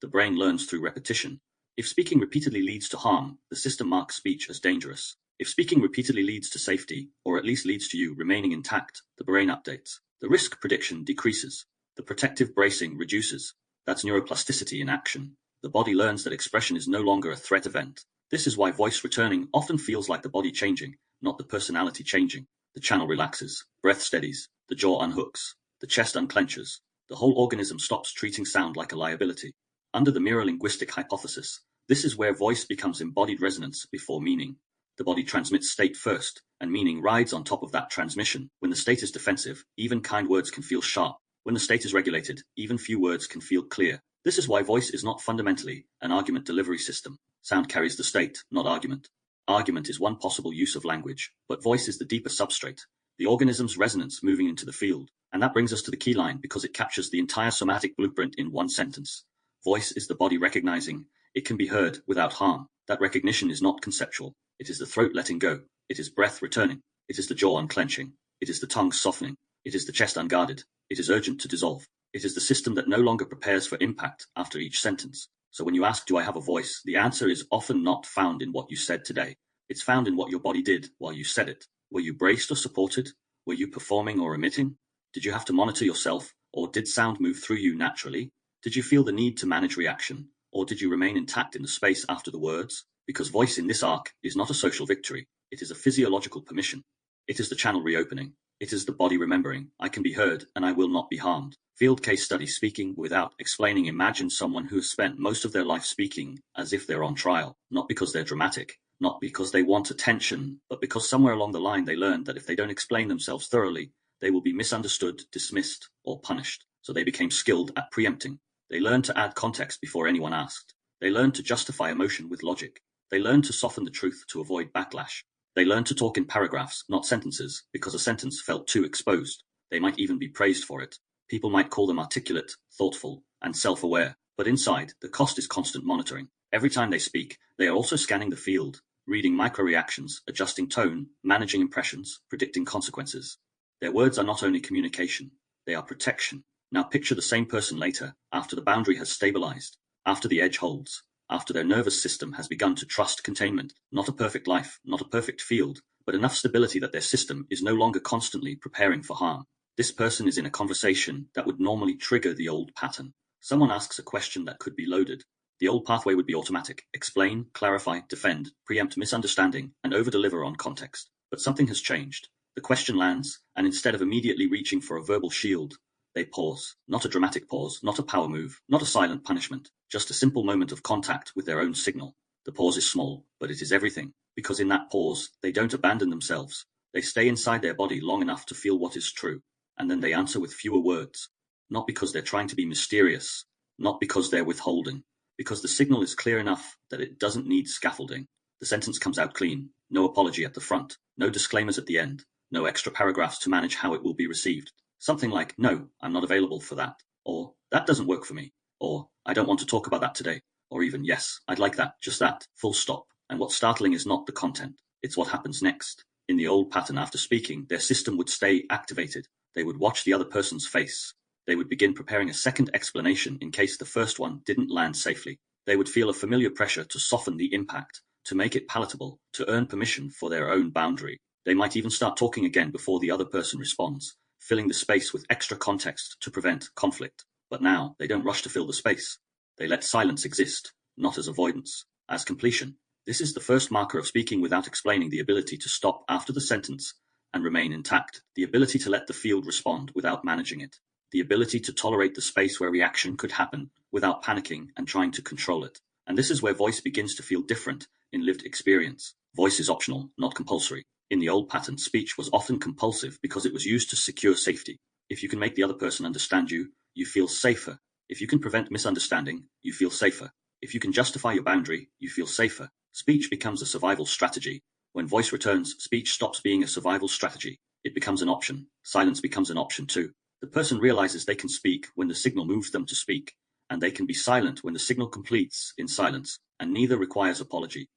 The brain learns through repetition. If speaking repeatedly leads to harm, the system marks speech as dangerous. If speaking repeatedly leads to safety, or at least leads to you remaining intact, the brain updates. The risk prediction decreases. The protective bracing reduces. That's neuroplasticity in action. The body learns that expression is no longer a threat event. This is why voice returning often feels like the body changing, not the personality changing. The channel relaxes, breath steadies, the jaw unhooks, the chest unclenches. The whole organism stops treating sound like a liability. Under the mirror linguistic hypothesis, this is where voice becomes embodied resonance before meaning. The body transmits state first, and meaning rides on top of that transmission. When the state is defensive, even kind words can feel sharp. When the state is regulated, even few words can feel clear. This is why voice is not fundamentally an argument delivery system. Sound carries the state, not argument. Argument is one possible use of language, but voice is the deeper substrate, the organism's resonance moving into the field. And that brings us to the key line because it captures the entire somatic blueprint in one sentence. Voice is the body recognizing it can be heard without harm. That recognition is not conceptual. It is the throat letting go. It is breath returning. It is the jaw unclenching. It is the tongue softening. It is the chest unguarded. It is urgent to dissolve. It is the system that no longer prepares for impact after each sentence. So when you ask, do I have a voice? The answer is often not found in what you said today. It's found in what your body did while you said it. Were you braced or supported? Were you performing or emitting? Did you have to monitor yourself, or did sound move through you naturally? Did you feel the need to manage reaction, or did you remain intact in the space after the words? Because voice in this arc is not a social victory. It is a physiological permission. It is the channel reopening. It is the body remembering, I can be heard and I will not be harmed. Field case study speaking without explaining. Imagine someone who has spent most of their life speaking as if they're on trial, not because they're dramatic, not because they want attention, but because somewhere along the line they learned that if they don't explain themselves thoroughly, they will be misunderstood, dismissed, or punished. So they became skilled at preempting. They learned to add context before anyone asked. They learned to justify emotion with logic. They learned to soften the truth to avoid backlash. They learned to talk in paragraphs, not sentences, because a sentence felt too exposed. They might even be praised for it. People might call them articulate, thoughtful, and self-aware. But inside, the cost is constant monitoring. Every time they speak, they are also scanning the field, reading micro-reactions, adjusting tone, managing impressions, predicting consequences. Their words are not only communication, they are protection. Now picture the same person later, after the boundary has stabilized, after the edge holds, after their nervous system has begun to trust containment, not a perfect life, not a perfect field, but enough stability that their system is no longer constantly preparing for harm. This person is in a conversation that would normally trigger the old pattern. Someone asks a question that could be loaded. The old pathway would be automatic: explain, clarify, defend, preempt misunderstanding, and over-deliver on context. But something has changed. The question lands, and instead of immediately reaching for a verbal shield, they pause. Not a dramatic pause, not a power move, not a silent punishment, just a simple moment of contact with their own signal. The pause is small, but it is everything, because in that pause, they don't abandon themselves. They stay inside their body long enough to feel what is true, and then they answer with fewer words. Not because they're trying to be mysterious, not because they're withholding, because the signal is clear enough that it doesn't need scaffolding. The sentence comes out clean, no apology at the front, no disclaimers at the end, no extra paragraphs to manage how it will be received. Something like, no, I'm not available for that, or that doesn't work for me, or I don't want to talk about that today, or even, yes, I'd like that, just that, full stop. And what's startling is not the content, it's what happens next. In the old pattern, after speaking, their system would stay activated. They would watch the other person's face. They would begin preparing a second explanation in case the first one didn't land safely. They would feel a familiar pressure to soften the impact, to make it palatable, to earn permission for their own boundary. They might even start talking again before the other person responds, filling the space with extra context to prevent conflict. But now, they don't rush to fill the space. They let silence exist, not as avoidance, as completion. This is the first marker of speaking without explaining, the ability to stop after the sentence and remain intact, the ability to let the field respond without managing it, the ability to tolerate the space where reaction could happen without panicking and trying to control it. And this is where voice begins to feel different in lived experience. Voice is optional, not compulsory. In the old pattern, speech was often compulsive because it was used to secure safety. If you can make the other person understand you, you feel safer. If you can prevent misunderstanding, you feel safer. If you can justify your boundary, you feel safer. Speech becomes a survival strategy. When voice returns, speech stops being a survival strategy. It becomes an option. Silence becomes an option too. The person realizes they can speak when the signal moves them to speak, and they can be silent when the signal completes in silence, and neither requires apology.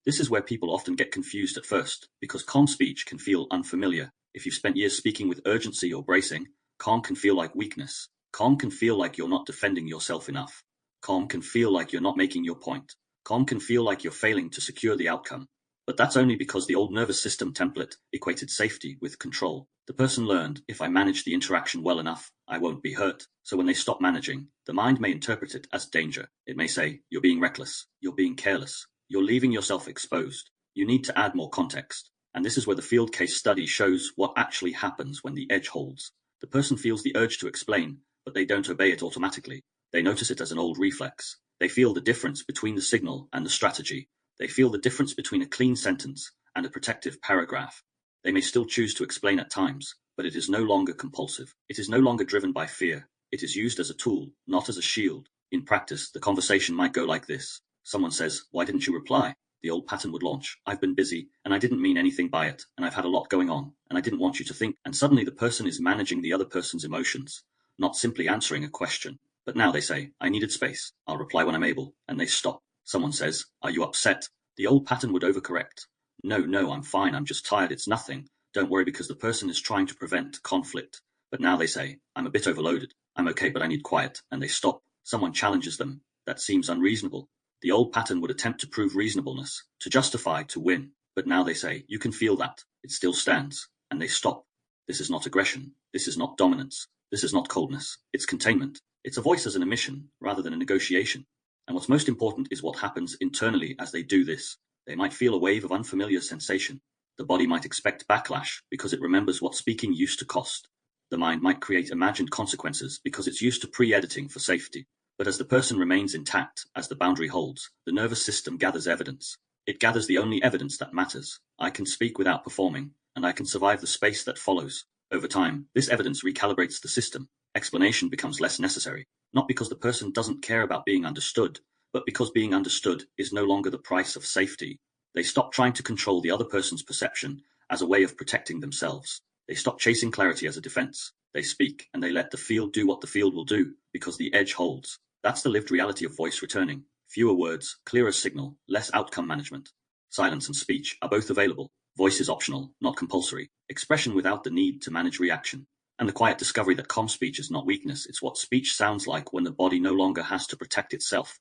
This is where people often get confused at first, because calm speech can feel unfamiliar. If you've spent years speaking with urgency or bracing, calm can feel like weakness. Calm can feel like you're not defending yourself enough. Calm can feel like you're not making your point. Calm can feel like you're failing to secure the outcome. But that's only because the old nervous system template equated safety with control. The person learned, if I manage the interaction well enough, I won't be hurt. So when they stop managing, the mind may interpret it as danger. It may say, you're being reckless, you're being careless, you're leaving yourself exposed. You need to add more context. And this is where the field case study shows what actually happens when the edge holds. The person feels the urge to explain, but they don't obey it automatically. They notice it as an old reflex. They feel the difference between the signal and the strategy. They feel the difference between a clean sentence and a protective paragraph. They may still choose to explain at times, but it is no longer compulsive. It is no longer driven by fear. It is used as a tool, not as a shield. In practice, the conversation might go like this. Someone says, "Why didn't you reply?" The old pattern would launch, "I've been busy, and I didn't mean anything by it, and I've had a lot going on, and I didn't want you to think." And suddenly the person is managing the other person's emotions, not simply answering a question. But now they say, "I needed space. I'll reply when I'm able," and they stop. Someone says, "Are you upset?" The old pattern would overcorrect. No, I'm fine, I'm just tired, it's nothing. Don't worry, because the person is trying to prevent conflict. But now they say, "I'm a bit overloaded. I'm okay, but I need quiet," and they stop. Someone challenges them. That seems unreasonable. The old pattern would attempt to prove reasonableness, to justify, to win. But now they say, "You can feel that. It still stands," and they stop. This is not aggression. This is not dominance. This is not coldness. It's containment. It's a voice as an emission, rather than a negotiation. And what's most important is what happens internally as they do this. They might feel a wave of unfamiliar sensation. The body might expect backlash because it remembers what speaking used to cost. The mind might create imagined consequences because it's used to pre-editing for safety. But as the person remains intact, as the boundary holds, the nervous system gathers evidence. It gathers the only evidence that matters. I can speak without performing, and I can survive the space that follows. Over time, this evidence recalibrates the system. Explanation becomes less necessary, not because the person doesn't care about being understood, but because being understood is no longer the price of safety. They stop trying to control the other person's perception as a way of protecting themselves. They stop chasing clarity as a defense. They speak, and they let the field do what the field will do, because the edge holds. That's the lived reality of voice returning. Fewer words, clearer signal, less outcome management. Silence and speech are both available. Voice is optional, not compulsory. Expression without the need to manage reaction. And the quiet discovery that calm speech is not weakness, it's what speech sounds like when the body no longer has to protect itself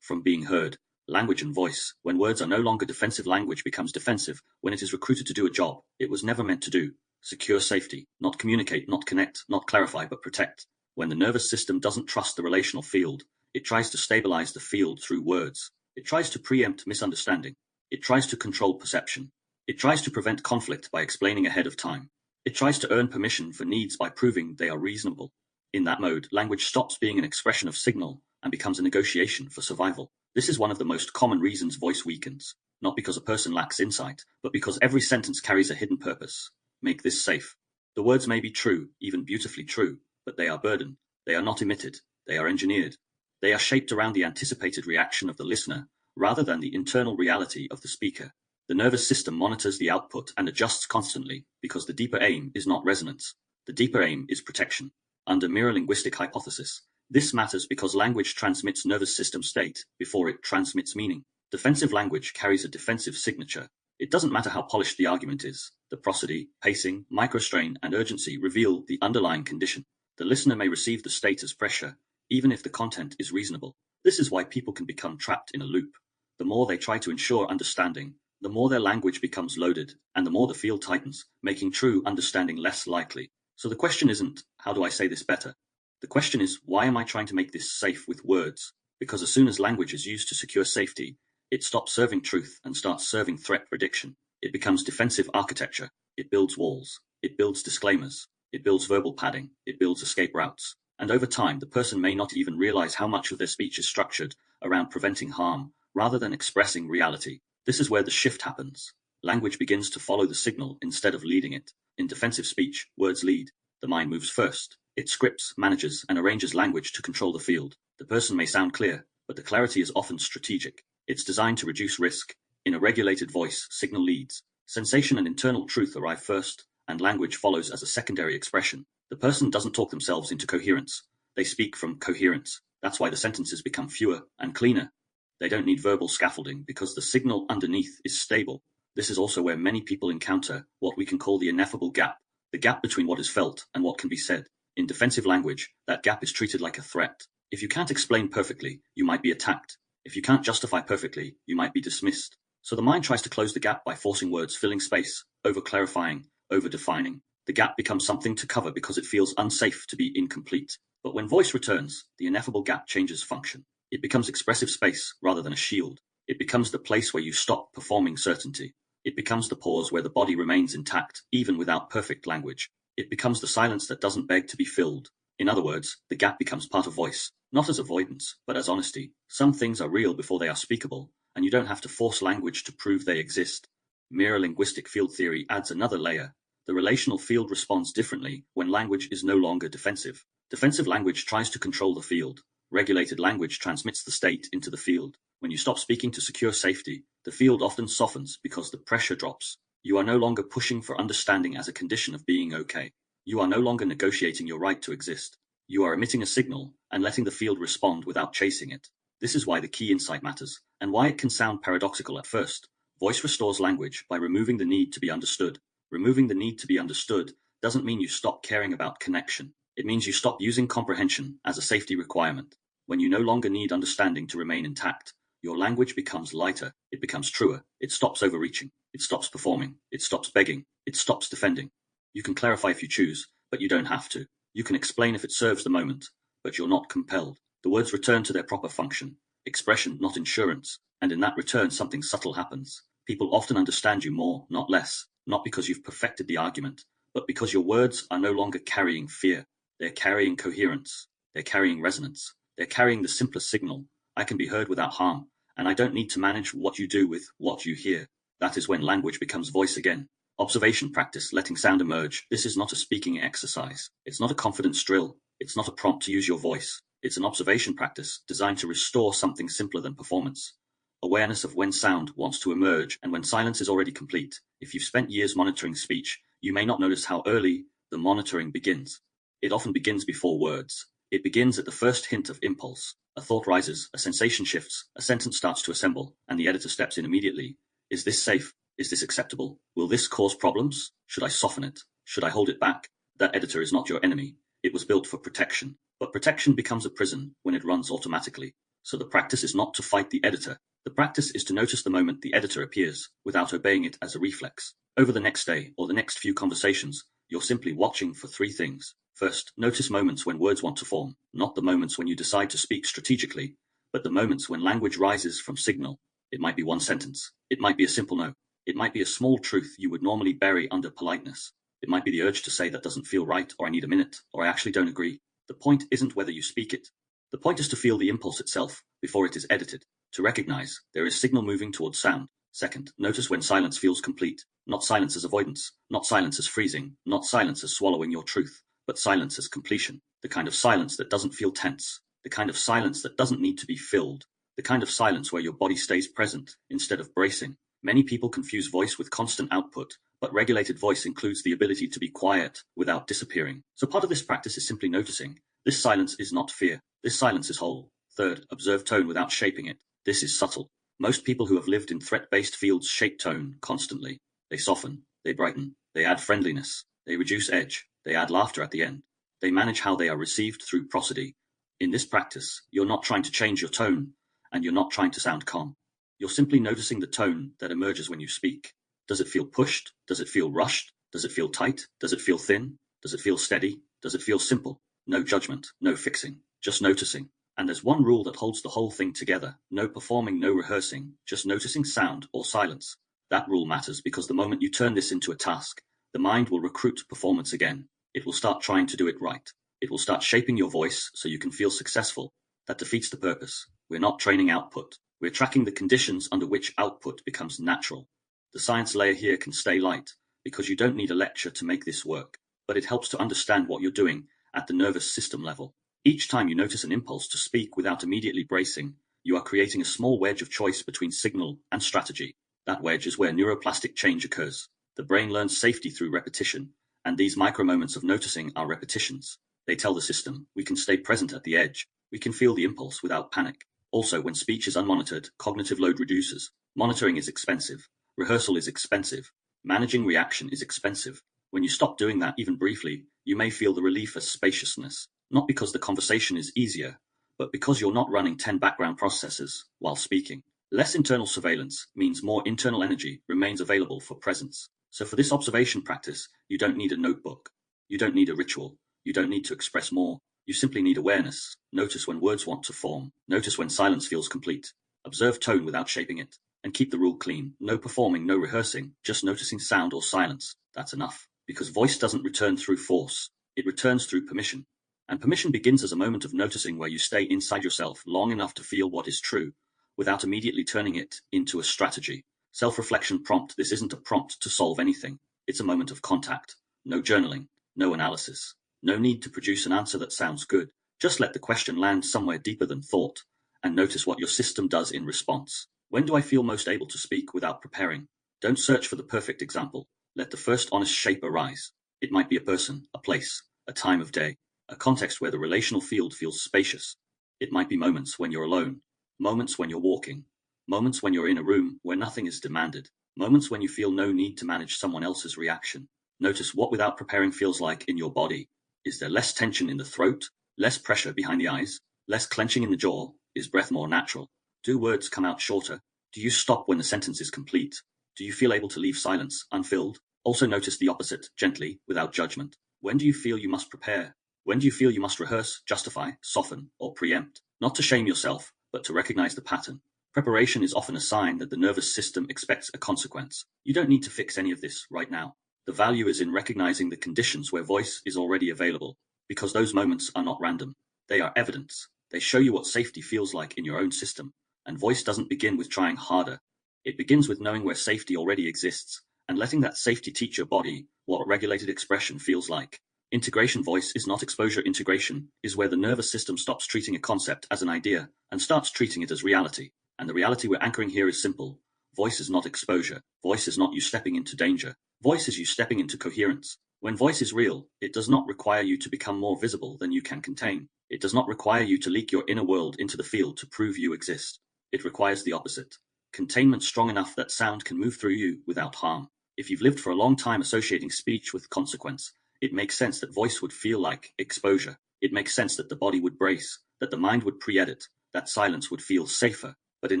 from being heard. Language and voice. When words are no longer defensive, language becomes defensive. When it is recruited to do a job it was never meant to do. Secure safety. Not communicate, not connect, not clarify, but protect. When the nervous system doesn't trust the relational field, it tries to stabilize the field through words. It tries to preempt misunderstanding. It tries to control perception. It tries to prevent conflict by explaining ahead of time. It tries to earn permission for needs by proving they are reasonable. In that mode, language stops being an expression of signal and becomes a negotiation for survival. This is one of the most common reasons voice weakens, not because a person lacks insight, but because every sentence carries a hidden purpose. Make this safe. The words may be true, even beautifully true, but they are burden. They are not emitted. They are engineered. They are shaped around the anticipated reaction of the listener, rather than the internal reality of the speaker. The nervous system monitors the output and adjusts constantly, because the deeper aim is not resonance. The deeper aim is protection. Under mirror linguistic hypothesis, this matters because language transmits nervous system state before it transmits meaning. Defensive language carries a defensive signature. It doesn't matter how polished the argument is. The prosody, pacing, microstrain, and urgency reveal the underlying condition. The listener may receive the state as pressure, even if the content is reasonable. This is why people can become trapped in a loop. The more they try to ensure understanding, the more their language becomes loaded, and the more the field tightens, making true understanding less likely. So the question isn't, how do I say this better? The question is, why am I trying to make this safe with words? Because as soon as language is used to secure safety, it stops serving truth and starts serving threat prediction. It becomes defensive architecture. It builds walls. It builds disclaimers. It builds verbal padding. It builds escape routes. And over time, the person may not even realize how much of their speech is structured around preventing harm rather than expressing reality. This is where the shift happens. Language begins to follow the signal instead of leading it. In defensive speech, words lead. The mind moves first. It scripts, manages, and arranges language to control the field. The person may sound clear, but the clarity is often strategic. It's designed to reduce risk. In a regulated voice, signal leads. Sensation and internal truth arrive first, and language follows as a secondary expression. The person doesn't talk themselves into coherence. They speak from coherence. That's why the sentences become fewer and cleaner. They don't need verbal scaffolding because the signal underneath is stable. This is also where many people encounter what we can call the ineffable gap, the gap between what is felt and what can be said. In defensive language, that gap is treated like a threat. If you can't explain perfectly, you might be attacked. If you can't justify perfectly, you might be dismissed. So the mind tries to close the gap by forcing words, filling space, over-clarifying, over-defining. The gap becomes something to cover because it feels unsafe to be incomplete. But when voice returns, the ineffable gap changes function. It becomes expressive space rather than a shield. It becomes the place where you stop performing certainty. It becomes the pause where the body remains intact, even without perfect language. It becomes the silence that doesn't beg to be filled. In other words, the gap becomes part of voice, not as avoidance, but as honesty. Some things are real before they are speakable, and you don't have to force language to prove they exist. Mirror linguistic field theory adds another layer. The relational field responds differently when language is no longer defensive. Defensive language tries to control the field. Regulated language transmits the state into the field. When you stop speaking to secure safety, the field often softens because the pressure drops. You are no longer pushing for understanding as a condition of being okay. You are no longer negotiating your right to exist. You are emitting a signal and letting the field respond without chasing it. This is why the key insight matters, and why it can sound paradoxical at first. Voice restores language by removing the need to be understood. Removing the need to be understood doesn't mean you stop caring about connection. It means you stop using comprehension as a safety requirement. When you no longer need understanding to remain intact, your language becomes lighter, it becomes truer, it stops overreaching, it stops performing, it stops begging, it stops defending. You can clarify if you choose, but you don't have to. You can explain if it serves the moment, but you're not compelled. The words return to their proper function, expression, not insurance, and in that return something subtle happens. People often understand you more, not less, not because you've perfected the argument, but because your words are no longer carrying fear. They're carrying coherence. They're carrying resonance. They're carrying the simplest signal. I can be heard without harm, and I don't need to manage what you do with what you hear. That is when language becomes voice again. Observation practice, letting sound emerge. This is not a speaking exercise. It's not a confidence drill. It's not a prompt to use your voice. It's an observation practice designed to restore something simpler than performance. Awareness of when sound wants to emerge and when silence is already complete. If you've spent years monitoring speech, you may not notice how early the monitoring begins. It often begins before words. It begins at the first hint of impulse. A thought rises, a sensation shifts, a sentence starts to assemble, and the editor steps in immediately. Is this safe? Is this acceptable? Will this cause problems? Should I soften it? Should I hold it back? That editor is not your enemy. It was built for protection. But protection becomes a prison when it runs automatically. So the practice is not to fight the editor. The practice is to notice the moment the editor appears, without obeying it as a reflex. Over the next day, or the next few conversations, you're simply watching for three things. First, notice moments when words want to form, not the moments when you decide to speak strategically, but the moments when language rises from signal. It might be one sentence. It might be a simple no. It might be a small truth you would normally bury under politeness. It might be the urge to say that doesn't feel right, or I need a minute, or I actually don't agree. The point isn't whether you speak it. The point is to feel the impulse itself before it is edited, to recognize there is signal moving towards sound. Second, notice when silence feels complete, not silence as avoidance, not silence as freezing, not silence as swallowing your truth, but silence as completion, the kind of silence that doesn't feel tense, the kind of silence that doesn't need to be filled, the kind of silence where your body stays present instead of bracing. Many people confuse voice with constant output, but regulated voice includes the ability to be quiet without disappearing. So part of this practice is simply noticing. This silence is not fear. This silence is whole. Third, observe tone without shaping it. This is subtle. Most people who have lived in threat-based fields shape tone constantly. They soften, they brighten, they add friendliness, they reduce edge, they add laughter at the end. They manage how they are received through prosody. In this practice, you're not trying to change your tone, and you're not trying to sound calm. You're simply noticing the tone that emerges when you speak. Does it feel pushed? Does it feel rushed? Does it feel tight? Does it feel thin? Does it feel steady? Does it feel simple? No judgment, no fixing, just noticing. And there's one rule that holds the whole thing together. No performing, no rehearsing, just noticing sound or silence. That rule matters because the moment you turn this into a task, the mind will recruit performance again. It will start trying to do it right. It will start shaping your voice so you can feel successful. That defeats the purpose. We're not training output. We're tracking the conditions under which output becomes natural. The science layer here can stay light because you don't need a lecture to make this work, but it helps to understand what you're doing at the nervous system level. Each time you notice an impulse to speak without immediately bracing, you are creating a small wedge of choice between signal and strategy. That wedge is where neuroplastic change occurs. The brain learns safety through repetition, and these micro moments of noticing are repetitions. They tell the system, we can stay present at the edge. We can feel the impulse without panic. Also, when speech is unmonitored, cognitive load reduces. Monitoring is expensive. Rehearsal is expensive. Managing reaction is expensive. When you stop doing that even briefly, you may feel the relief as spaciousness. Not because the conversation is easier, but because you're not running 10 background processes while speaking. Less internal surveillance means more internal energy remains available for presence. So for this observation practice, you don't need a notebook. You don't need a ritual. You don't need to express more. You simply need awareness. Notice when words want to form. Notice when silence feels complete. Observe tone without shaping it. And keep the rule clean. No performing, no rehearsing, just noticing sound or silence. That's enough. Because voice doesn't return through force. It returns through permission. And permission begins as a moment of noticing where you stay inside yourself long enough to feel what is true, without immediately turning it into a strategy. Self-reflection prompt. This isn't a prompt to solve anything. It's a moment of contact. No journaling. No analysis. No need to produce an answer that sounds good. Just let the question land somewhere deeper than thought, and notice what your system does in response. When do I feel most able to speak without preparing? Don't search for the perfect example. Let the first honest shape arise. It might be a person, a place, a time of day, a context where the relational field feels spacious. It might be moments when you're alone, moments when you're walking, moments when you're in a room where nothing is demanded, moments when you feel no need to manage someone else's reaction. Notice what without preparing feels like in your body. Is there less tension in the throat, less pressure behind the eyes, less clenching in the jaw? Is breath more natural? Do words come out shorter? Do you stop when the sentence is complete? Do you feel able to leave silence unfilled? Also notice the opposite, gently, without judgment. When do you feel you must prepare? When do you feel you must rehearse, justify, soften, or preempt? Not to shame yourself, but to recognize the pattern. Preparation is often a sign that the nervous system expects a consequence. You don't need to fix any of this right now. The value is in recognizing the conditions where voice is already available, because those moments are not random. They are evidence. They show you what safety feels like in your own system. And voice doesn't begin with trying harder. It begins with knowing where safety already exists, and letting that safety teach your body what regulated expression feels like. Integration voice is not exposure. Integration is where the nervous system stops treating a concept as an idea and starts treating it as reality. And the reality we're anchoring here is simple. Voice is not exposure. Voice is not you stepping into danger. Voice is you stepping into coherence. When voice is real, it does not require you to become more visible than you can contain. It does not require you to leak your inner world into the field to prove you exist. It requires the opposite. Containment strong enough that sound can move through you without harm. If you've lived for a long time associating speech with consequence, it makes sense that voice would feel like exposure. It makes sense that the body would brace, that the mind would pre-edit, that silence would feel safer. But in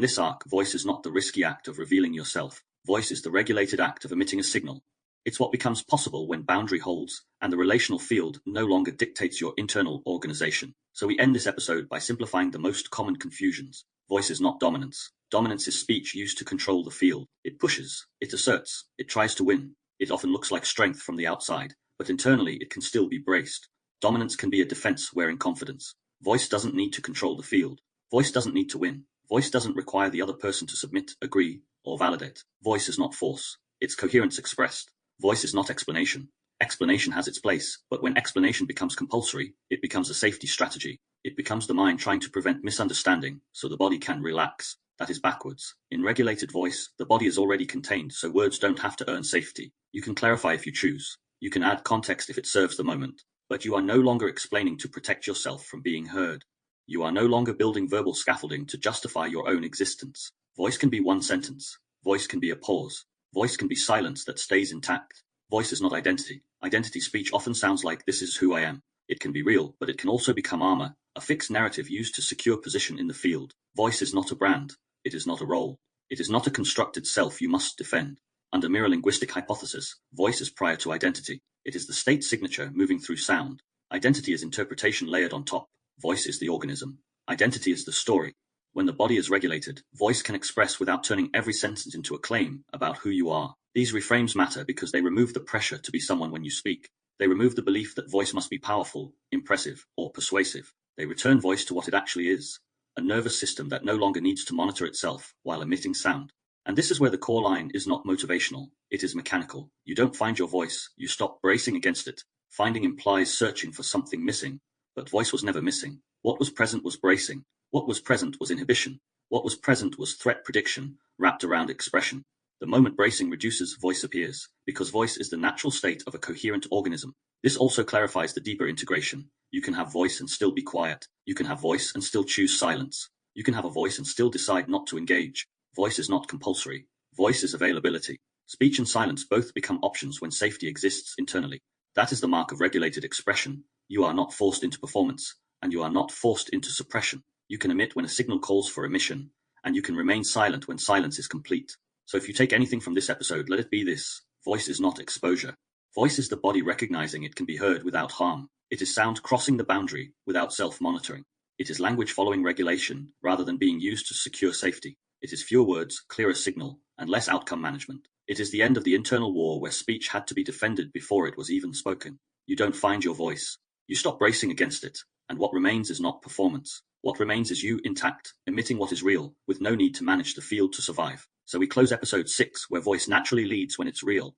this arc, voice is not the risky act of revealing yourself. Voice is the regulated act of emitting a signal. It's what becomes possible when boundary holds and the relational field no longer dictates your internal organization. So we end this episode by simplifying the most common confusions. Voice is not dominance. Dominance is speech used to control the field. It pushes, it asserts, it tries to win. It often looks like strength from the outside, but internally it can still be braced. Dominance can be a defense wearing confidence. Voice doesn't need to control the field. Voice doesn't need to win. Voice doesn't require the other person to submit, agree, or validate. Voice is not force. It's coherence expressed. Voice is not explanation. Explanation has its place, but when explanation becomes compulsory, it becomes a safety strategy. It becomes the mind trying to prevent misunderstanding so the body can relax. That is backwards. In regulated voice, the body is already contained, so words don't have to earn safety. You can clarify if you choose. You can add context if it serves the moment. But you are no longer explaining to protect yourself from being heard. You are no longer building verbal scaffolding to justify your own existence. Voice can be one sentence. Voice can be a pause. Voice can be silence that stays intact. Voice is not identity. Identity speech often sounds like this is who I am. It can be real, but it can also become armor, a fixed narrative used to secure position in the field. Voice is not a brand. It is not a role. It is not a constructed self you must defend. Under mirror linguistic hypothesis, voice is prior to identity. It is the state signature moving through sound. Identity is interpretation layered on top. Voice is the organism. Identity is the story. When the body is regulated, voice can express without turning every sentence into a claim about who you are. These reframes matter because they remove the pressure to be someone when you speak. They remove the belief that voice must be powerful, impressive, or persuasive. They return voice to what it actually is, a nervous system that no longer needs to monitor itself while emitting sound. And this is where the core line is not motivational, it is mechanical. You don't find your voice, you stop bracing against it. Finding implies searching for something missing, but voice was never missing. What was present was bracing. What was present was inhibition. What was present was threat prediction, wrapped around expression. The moment bracing reduces, voice appears, because voice is the natural state of a coherent organism. This also clarifies the deeper integration. You can have voice and still be quiet. You can have voice and still choose silence. You can have a voice and still decide not to engage. Voice is not compulsory. Voice is availability. Speech and silence both become options when safety exists internally. That is the mark of regulated expression. You are not forced into performance, and you are not forced into suppression. You can emit when a signal calls for emission, and you can remain silent when silence is complete. So if you take anything from this episode, let it be this. Voice is not exposure. Voice is the body recognizing it can be heard without harm. It is sound crossing the boundary without self-monitoring. It is language following regulation rather than being used to secure safety. It is fewer words, clearer signal, and less outcome management. It is the end of the internal war where speech had to be defended before it was even spoken. You don't find your voice. You stop bracing against it, and what remains is not performance. What remains is you intact, emitting what is real, with no need to manage the field to survive. So we close episode 6, where voice naturally leads when it's real.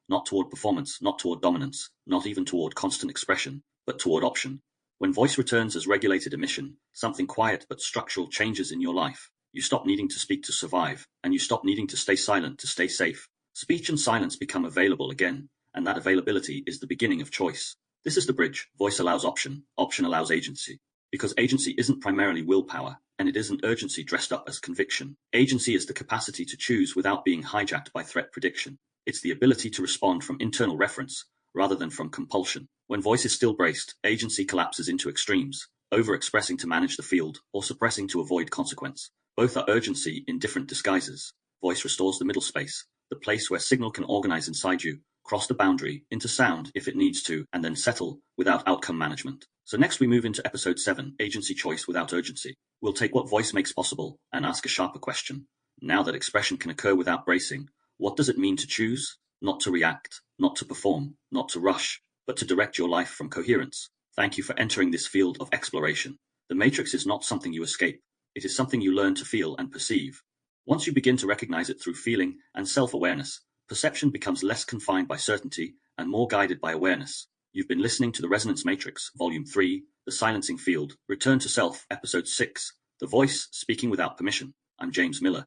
Not toward performance, not toward dominance, not even toward constant expression, but toward option. When voice returns as regulated emission, something quiet but structural changes in your life. You stop needing to speak to survive, and you stop needing to stay silent to stay safe. Speech and silence become available again, and that availability is the beginning of choice. This is the bridge. Voice allows option. Option allows agency. Because agency isn't primarily willpower, and it isn't urgency dressed up as conviction. Agency is the capacity to choose without being hijacked by threat prediction. It's the ability to respond from internal reference, rather than from compulsion. When voice is still braced, agency collapses into extremes, over-expressing to manage the field, or suppressing to avoid consequence. Both are urgency in different disguises. Voice restores the middle space, the place where signal can organize inside you, cross the boundary into sound if it needs to, and then settle without outcome management. So next we move into episode 7, agency choice without urgency. We'll take what voice makes possible and ask a sharper question. Now that expression can occur without bracing, what does it mean to choose? Not to react, not to perform, not to rush, but to direct your life from coherence. Thank you for entering this field of exploration. The matrix is not something you escape. It is something you learn to feel and perceive. Once you begin to recognize it through feeling and self-awareness, perception becomes less confined by certainty and more guided by awareness. You've been listening to The Resonance Matrix, Volume 3, The Silencing Field, Return to Self, Episode 6, The Voice Speaking Without Permission. I'm James Miller.